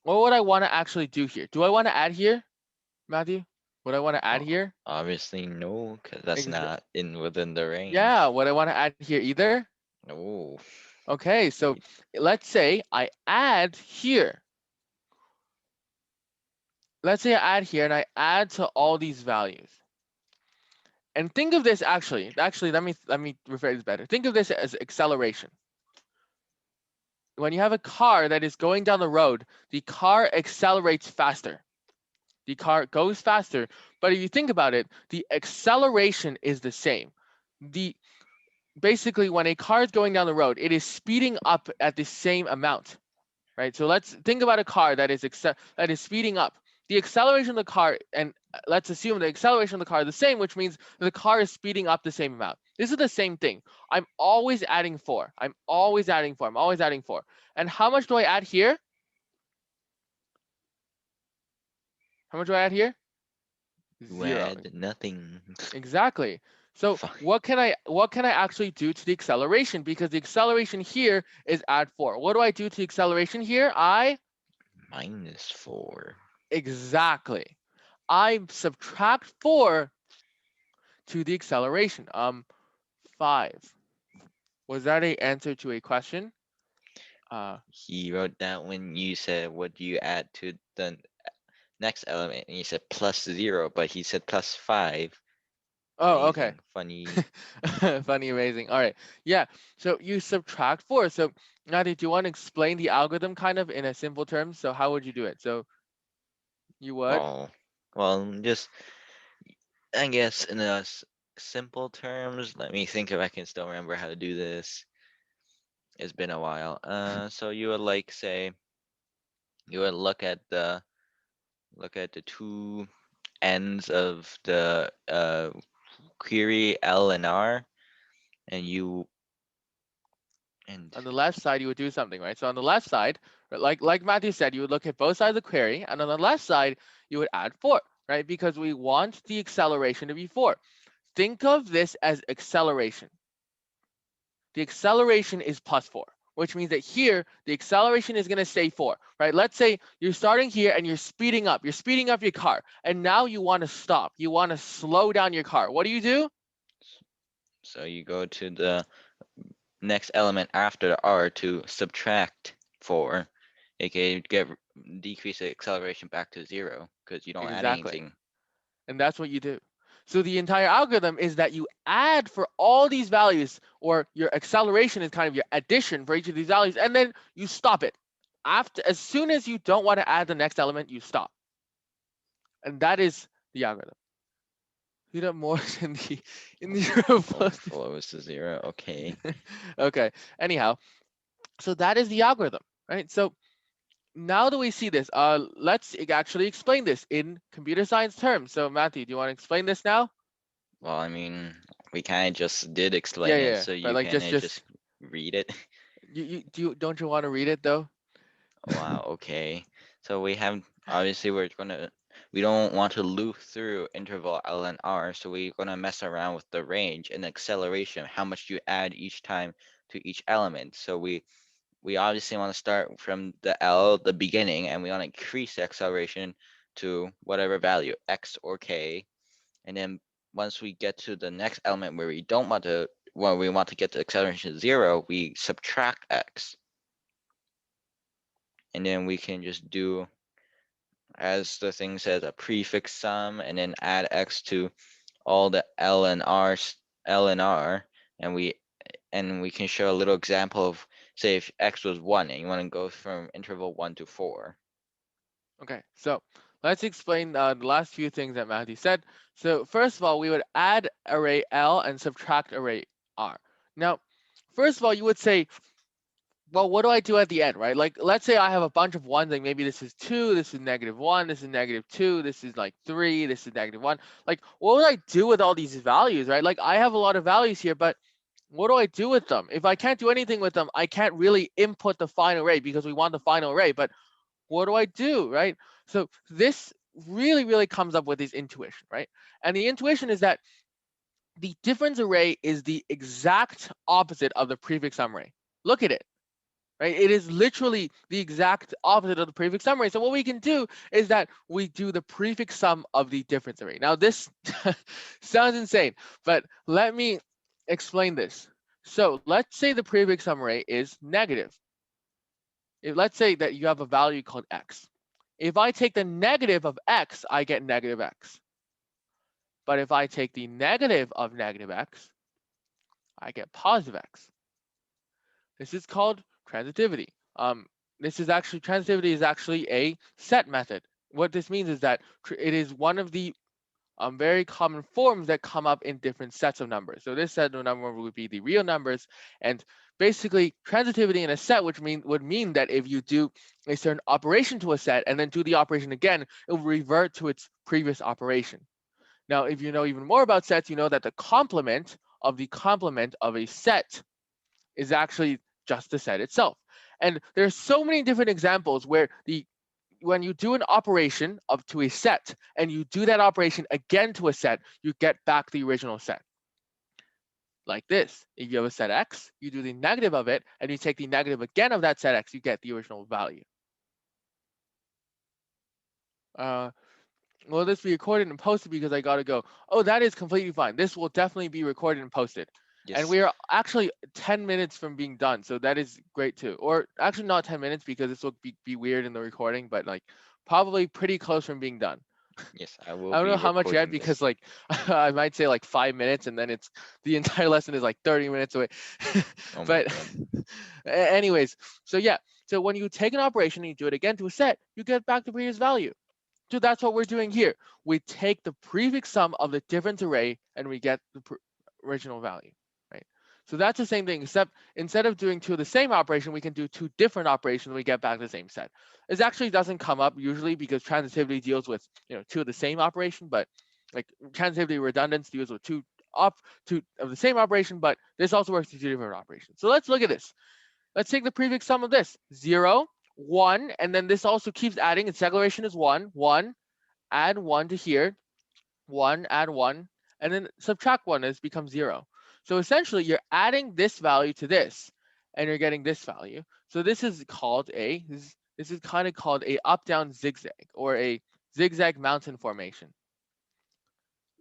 want to actually do here? Do I want to add here, Matthew? Would I want to add Well, here? obviously no, because that's Ex- not in within the yeah, range. would I want to add here either? No. Okay, so let's say I add here. Let's say I add here and I add to all these values. And think of this actually let me rephrase this better. Think of this as acceleration. When you have a car that is going down the road, the car accelerates faster. The car goes faster, but if you think about it, the acceleration is the same. The Basically when a car is going down the road, it is speeding up at the same amount, right? So let's think about a car that is speeding up. The acceleration of the car, and let's assume the acceleration of the car is the same, which means the car is speeding up the same amount. This is the same thing. I'm always adding 4. I'm always adding 4. I'm always adding 4. And how much do I add here? How much do I add here? You 0. add nothing. Exactly. So Fine. what can I actually do to the acceleration? Because the acceleration here is add 4. What do I do to the acceleration here? -4. Exactly. I subtract 4 to the acceleration. 5. Was that a answer to a question? Uh, He wrote that when you said what do you add to the next element, and you said +0, but he said +5. oh, okay. Amazing, funny. Funny, amazing. All right. Yeah. So you subtract 4. So Nadia, do you want to explain the algorithm kind of in a simple terms? So how would you do it? So you would? Oh, well, just I guess in a simple terms. Let me think if I can still remember how to do this. It's been a while. So you would like say you would look at the two ends of the query L and R, and you and On the left side, you would do something, right? So on the left side, right, like Matthew said, you would look at both sides of the query, and on the left side, you would add 4, right? Because we want the acceleration to be 4. Think of this as acceleration. The acceleration is +4, which means that here, the acceleration is going to stay 4, right? Let's say you're starting here and you're speeding up. You're speeding up your car, and now you want to stop. You want to slow down your car. What do? so you go to the next element after the R to subtract 4, aka decrease the acceleration back to 0 because you don't add Exactly. anything. And that's what you do. So the entire algorithm is that you add for all these values, or your acceleration is kind of your addition for each of these values, and then you stop it. As soon as you don't want to add the next element, you stop. And that is the algorithm. Speed up more in the Overflows to 0. Okay. okay. Anyhow, so that is the algorithm, right? So now that we see this, let's actually explain this in computer science terms. So Matthew, do you want to explain this now? Well, I mean, we kind of just did Yeah, explain it, yeah. so But you like can just just read it. don't you want to read it though? Wow, okay. So we have obviously we don't want to loop through interval L and R, so we're gonna mess around with the range and acceleration, how much you add each time to each element. So we obviously want to start from the L, the beginning, and we want to increase the acceleration to whatever value, X or K. And then once we get to the next element where we want to get the acceleration to 0, we subtract X. And then we can just do, as the thing says, a prefix sum, and then add X to all the L and R, and we can show a little example of, say, if X was 1 and you want to go from interval 1 to 4. Okay, so let's explain the last few things that Matthew said. So first of all, we would add array L and subtract array R. Now, first of all, you would say well, what do I do at the end, right? Like, let's say I have a bunch of ones, like maybe this is 2, this is -1, this is -2, this is like 3, this is -1. Like, what would I do with all these values, right? Like, I have a lot of values here, but what do I do with them? If I can't do anything with them, I can't really input the final array because we want the final array, but what do I do, right? So this really, really comes up with this intuition, right? And the intuition is that the difference array is the exact opposite of the prefix sum array. Look at it, right? It is literally the exact opposite of the prefix sum array. So what we can do is that we do the prefix sum of the difference array. Now this sounds insane, but let me explain this. So let's say the prefix sum array is negative. Let's say that you have a value called x. If I take the negative of x, I get negative x. But if I take the negative of negative x, I get positive x. This is called transitivity. This is actually transitivity is actually a set method. What this means is that it is one of the very common forms that come up in different sets of numbers. So this set of number would be the real numbers, and basically transitivity in a set, which would mean that if you do a certain operation to a set and then do the operation again, it will revert to its previous operation. Now, if you know even more about sets, you know that the complement of a set is actually just the set itself. And there's so many different examples where the when you do an operation up to a set and you do that operation again to a set, you get back the original set. Like this. If you have a set x, you do the negative of it, and you take the negative again of that set x, you get the original value. Uh, will this be recorded and posted because I gotta go? Oh, that is completely fine. This will definitely be recorded and posted. And Yes. we are actually 10 minutes from being done, so that is great too. Or actually not 10 minutes because this will be weird in the recording, but like probably pretty close from being done. Yes, I will I don't know be how much yet recording because this. like I might say like 5 minutes and then it's the entire lesson is like 30 minutes away. Oh my But god. anyways, so yeah, so when you take an operation and you do it again to a set, you get back the previous value. So that's what we're doing here. We take the prefix sum of the difference array and we get the original value, right? So that's the same thing, except instead of doing two of the same operation, we can do two different operations and we get back the same set. This actually doesn't come up usually because transitivity deals with two of the same operation, but like transitivity redundance deals with two of the same operation, but this also works with two different operations. So let's look at this. Let's take the prefix sum of this. 0, 1, and then this also keeps adding. Its declaration is 1, 1, add 1 to here, 1, add 1, and then subtract 1, and this becomes 0. So essentially, you're adding this value to this, and you're getting this value. So this is called this is kind of called a up-down zigzag, or a zigzag mountain formation.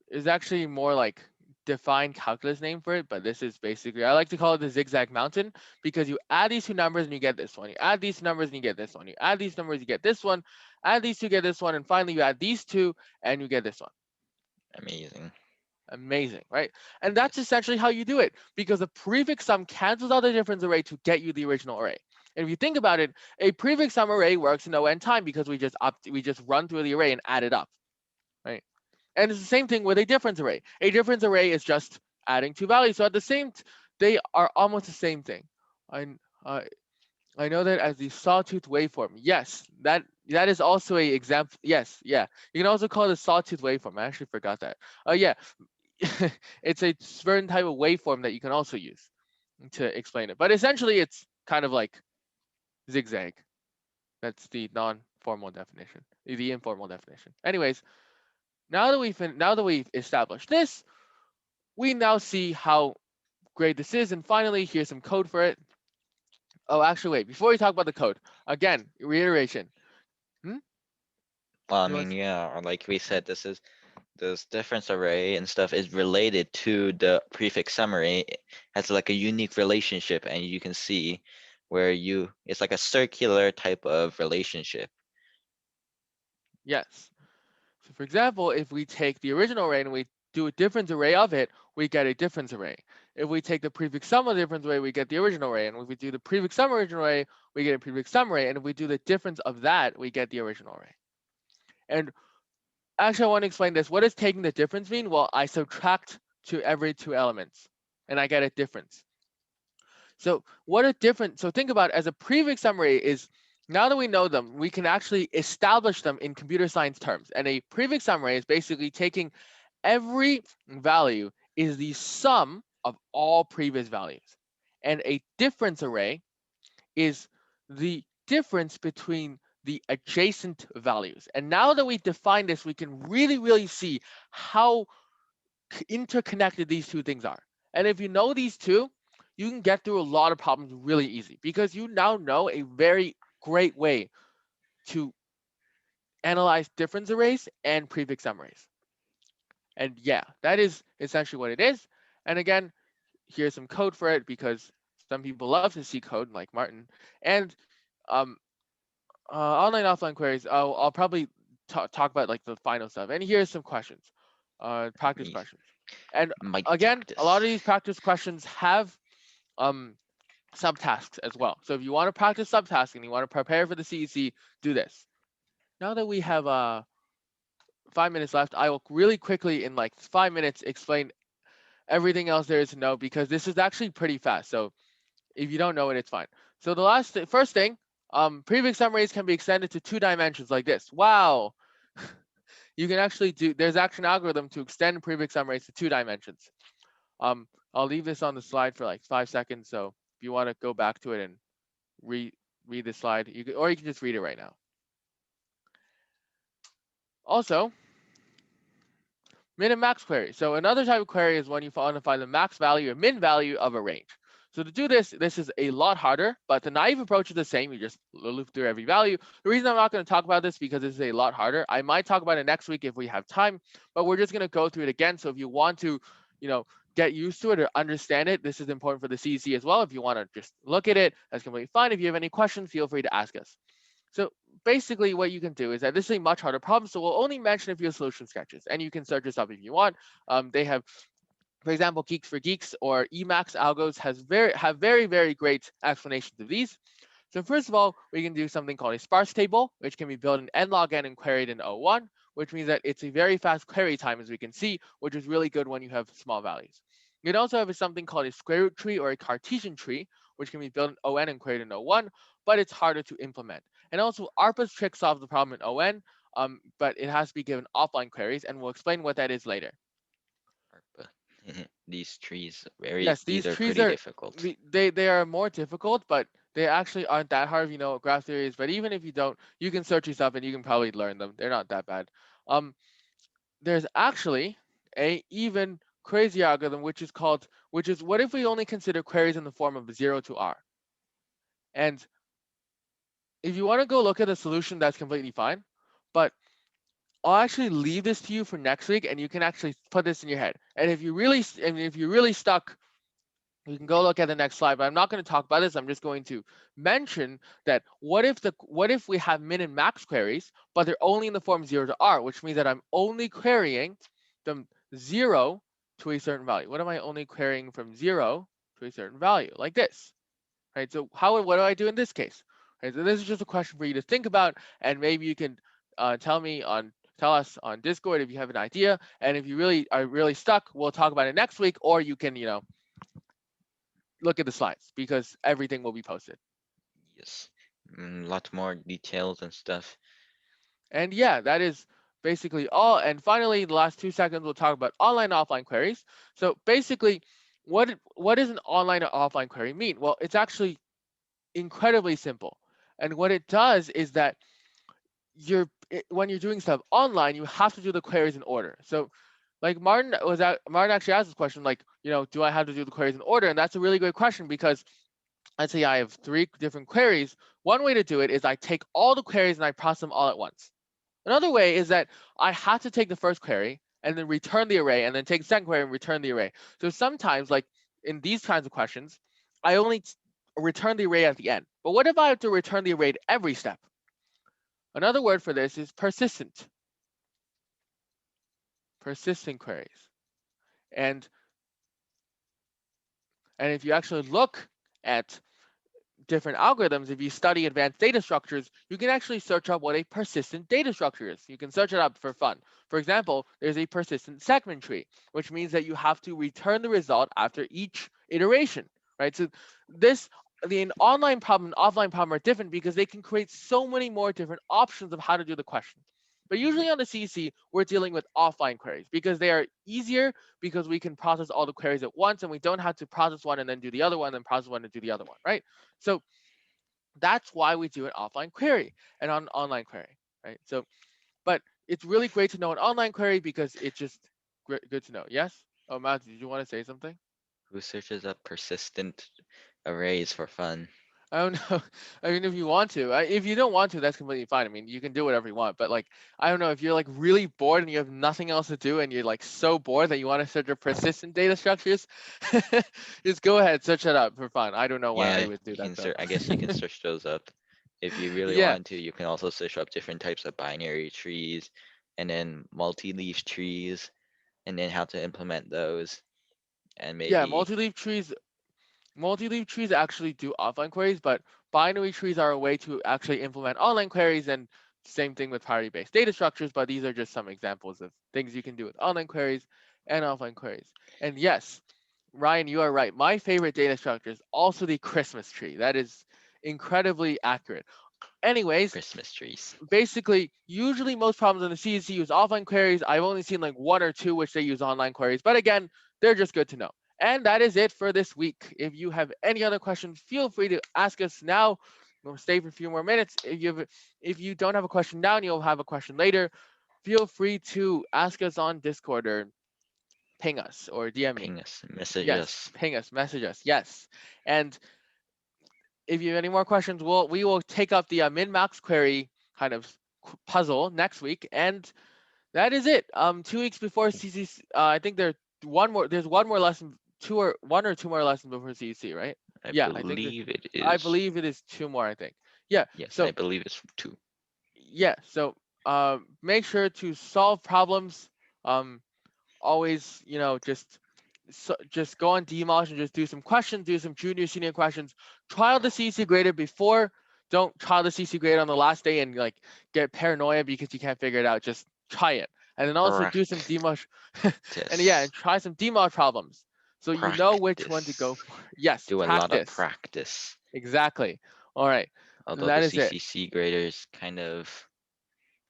Is actually more like defined calculus name for it, but this is basically, I like to call it the zigzag mountain because you add these two numbers and you get this one. You add these numbers and you get this one. You add these numbers, you get this one. Add these two, get this one, and finally you add these two and you get this one. Amazing. Amazing, right? And that's Yes. essentially how you do it because the prefix sum cancels out the difference array to get you the original array. And if you think about it, a prefix sum array works in no end time because we just run through the array and add it up, right? And it's the same thing with a difference array. A difference array is just adding two values. So at the same, they are almost the same thing. I uh, I know that as the sawtooth waveform. Yes, that is also a example. Yes, yeah. You can also call it a sawtooth waveform. I actually forgot that. Yeah, it's a certain type of waveform that you can also use to explain it. But essentially, it's kind of like zigzag. That's the non-formal definition, the informal definition. Anyways, now that we've established this, we now see how great this is. And finally, here's some code for it. Oh, actually, wait. Before we talk about the code, again, reiteration. Hmm? Well, I You mean, want? yeah, or like we said, this difference array and stuff is related to the prefix summary. It has like a unique relationship, and you can see where it's like a circular type of relationship. Yes. So for example, if we take the original array and we do a difference array of it, we get a difference array. If we take the prefix sum of the difference array, we get the original array. And if we do the prefix sum original array, we get a prefix sum array. And if we do the difference of that, we get the original array. And actually, I want to explain this. What does taking the difference mean? Well, I subtract to every two elements, and I get a difference. So what a different, so think about it, as a prefix summary is, now that we know them, we can actually establish them in computer science terms. And a prefix summary is basically taking every value is the sum of all previous values. And a difference array is the difference between the adjacent values. And now that we define this, we can really, really see how interconnected these two things are. And if you know these two, you can get through a lot of problems really easy because you now know a very great way to analyze difference arrays and prefix summaries. And yeah, that is essentially what it is. And again, here's some code for it because some people love to see code like Martin. And um, online offline queries, I'll probably talk about like the final stuff. And here's some questions, practice Me, questions. And might again, a lot practice. of these practice questions have um, subtasks as well. So if you want to practice subtasking, you want to prepare for the CEC, do this. Now that we have 5 minutes left, I will really quickly in like 5 minutes explain everything else there is to know because this is actually pretty fast. So if you don't know it, it's fine. So the first thing, prefix summaries can be extended to 2 dimensions like this. Wow, you can actually do. There's actually an algorithm to extend prefix summaries to 2 dimensions. I'll leave this on the slide for like 5 seconds. So if you want to go back to it and read the slide, or you can just read it right now. Also, min and max query. So another type of query is when you want to find the max value or min value of a range. So to do this, this is a lot harder, but the naive approach is the same. You just loop through every value. The reason I'm not going to talk about this because this is a lot harder. I might talk about it next week if we have time, but we're just going to go through it again. So if you want to, you know, get used to it or understand it, this is important for the CEC as well. If you want to just look at it, that's completely fine. If you have any questions, feel free to ask us. So basically what you can do is that this is a much harder problem, so we'll only mention a few solution sketches, and you can search this up if you want. They have, for example, Geeks for Geeks or Emacs algos have very great explanations of these. So first of all, we can do something called a sparse table, which can be built in nlog n and queried in O1, which means that it's a very fast query time, as we can see, which is really good when you have small values. You can also have something called a square root tree or a Cartesian tree, which can be built in ON and queried in O1, but it's harder to implement. And also, ARPA's trick solves the problem in ON, but it has to be given offline queries, and we'll explain what that is later. ARPA. These trees very Yes, these these are trees pretty are difficult. they are more difficult, but they actually aren't that hard if you know what graph theory is. But even if you don't, you can search these up and you can probably learn them. They're not that bad. Um, there's actually a even crazy algorithm which is what if we only consider queries in the form of 0 to r? And if you want to go look at a solution, that's completely fine. But I'll actually leave this to you for next week, and you can actually put this in your head. And if you're really stuck, you can go look at the next slide, but I'm not going to talk about this. I'm just going to mention that what if we have min and max queries, but they're only in the form 0 to r, which means that I'm only querying them 0 to a certain value. What am I only querying from 0 to a certain value? Like this, right? So what do I do in this case? Right, so this is just a question for you to think about, and maybe you can tell us on Discord if you have an idea, and if you really are really stuck, we'll talk about it next week, or you can look at the slides because everything will be posted. Yes. Lot more details and stuff. And yeah, that is basically all. And finally, the last 2 seconds, we'll talk about online offline queries. So basically, what does an online or offline query mean? Well, it's actually incredibly simple. And what it does is that when you're doing stuff online, you have to do the queries in order. So like Martin actually asked this question, like, do I have to do the queries in order? And that's a really great question because let's say I have 3 different queries. One way to do it is I take all the queries and I process them all at once. Another way is that I have to take the first query and then return the array and then take the second query and return the array. So sometimes, like in these kinds of questions, I only return the array at the end. But what if I have to return the array at every step? Another word for this is persistent. Persistent queries. And and if you actually look at different algorithms, if you study advanced data structures, you can actually search up what a persistent data structure is. You can search it up for fun. For example, there's a persistent segment tree, which means that you have to return the result after each iteration, right? So this the an online problem and offline problem are different because they can create so many more different options of how to do the question. But usually on the CC, we're dealing with offline queries because they are easier because we can process all the queries at once and we don't have to process one and then do the other one, then process one and do the other one, right? So that's why we do an offline query and an online query, right? So, but it's really great to know an online query because it's just good to know. Yes? Oh, Matt, did you want to say something? Who searches up persistent arrays for fun? I don't know. I mean, if you want to, if you don't want to, that's completely fine. I mean, you can do whatever you want. But like, I don't know if you're like really bored and you have nothing else to do, and you're like so bored that you want to search your persistent data structures, just go ahead, search that up for fun. I don't know why Yeah, you would do you that can though. search. I guess you can search those up if you really Yeah, want to. You can also search up different types of binary trees, and then multi-leaf trees, and then how to implement those, and yeah. maybe Multi-leaf trees actually do offline queries, but binary trees are a way to actually implement online queries. And same thing with priority-based data structures. But these are just some examples of things you can do with online queries and offline queries. And yes, Ryan, you are right. My favorite data structure is also the Christmas tree. That is incredibly accurate. Anyways, Christmas trees. basically, usually most problems in the CSC use offline queries. I've only seen like one or two which they use online queries, but again, they're just good to know. And that is it for this week. If you have any other questions, feel free to ask us now. We'll stay for a few more minutes. If you don't have a question now and you'll have a question later, feel free to ask us on Discord or ping us or DM me. Ping us, message Yes, us. ping us, message us. Yes. And if you have any more questions, we will take up the min max query kind of puzzle next week, and that is it. 2 weeks before CC, I think there's one more lesson, one or two more lessons before CC, right? I Yeah, believe it I is. believe it is two more. I think. Yeah. Yes, I So believe it's two. yeah. So make sure to solve problems. Um, always, just go on Dmosh and just do some questions, do some junior senior questions. Trial the CC grader before. Don't trial the CC grader on the last day and like get paranoia because you can't figure it out. Just try it, and then also do some Dmosh, and yeah, Practice. and try some Dmosh problems so you know which one to go Practice. for. Yes, Do a lot of practice. practice. Exactly. All right, Although that the is it. CCC graders kind of,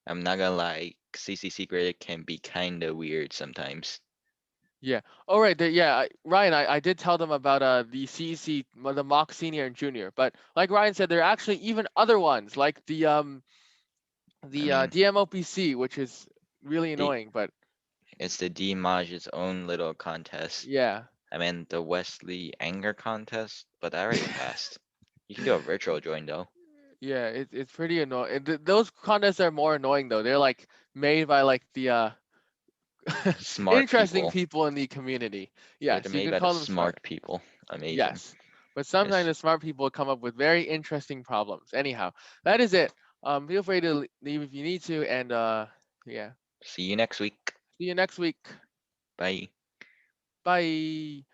I'm not gonna lie, CCC grader can be kind of weird sometimes. Yeah. All right. Yeah, Ryan, I did tell them about the CEC, the mock senior and junior, but like Ryan said, there are actually even other ones like I the mean, DMOPC, which is really the annoying, but it's the Dmaj's own little contest. yeah. I mean, the Wesley Anger contest, but I already passed. You can do a virtual join though. Yeah, it's pretty annoying. Those contests are more annoying though. They're like made by like the Smart interesting people. people in the community. Yeah, they're Yes, you made can by the call them smart. smart people. Amazing. Yes. But sometimes Yes. the smart people come up with very interesting problems. Anyhow, that is it. Feel free to leave if you need to, and yeah. See you next week. See you next week. Bye. Bye.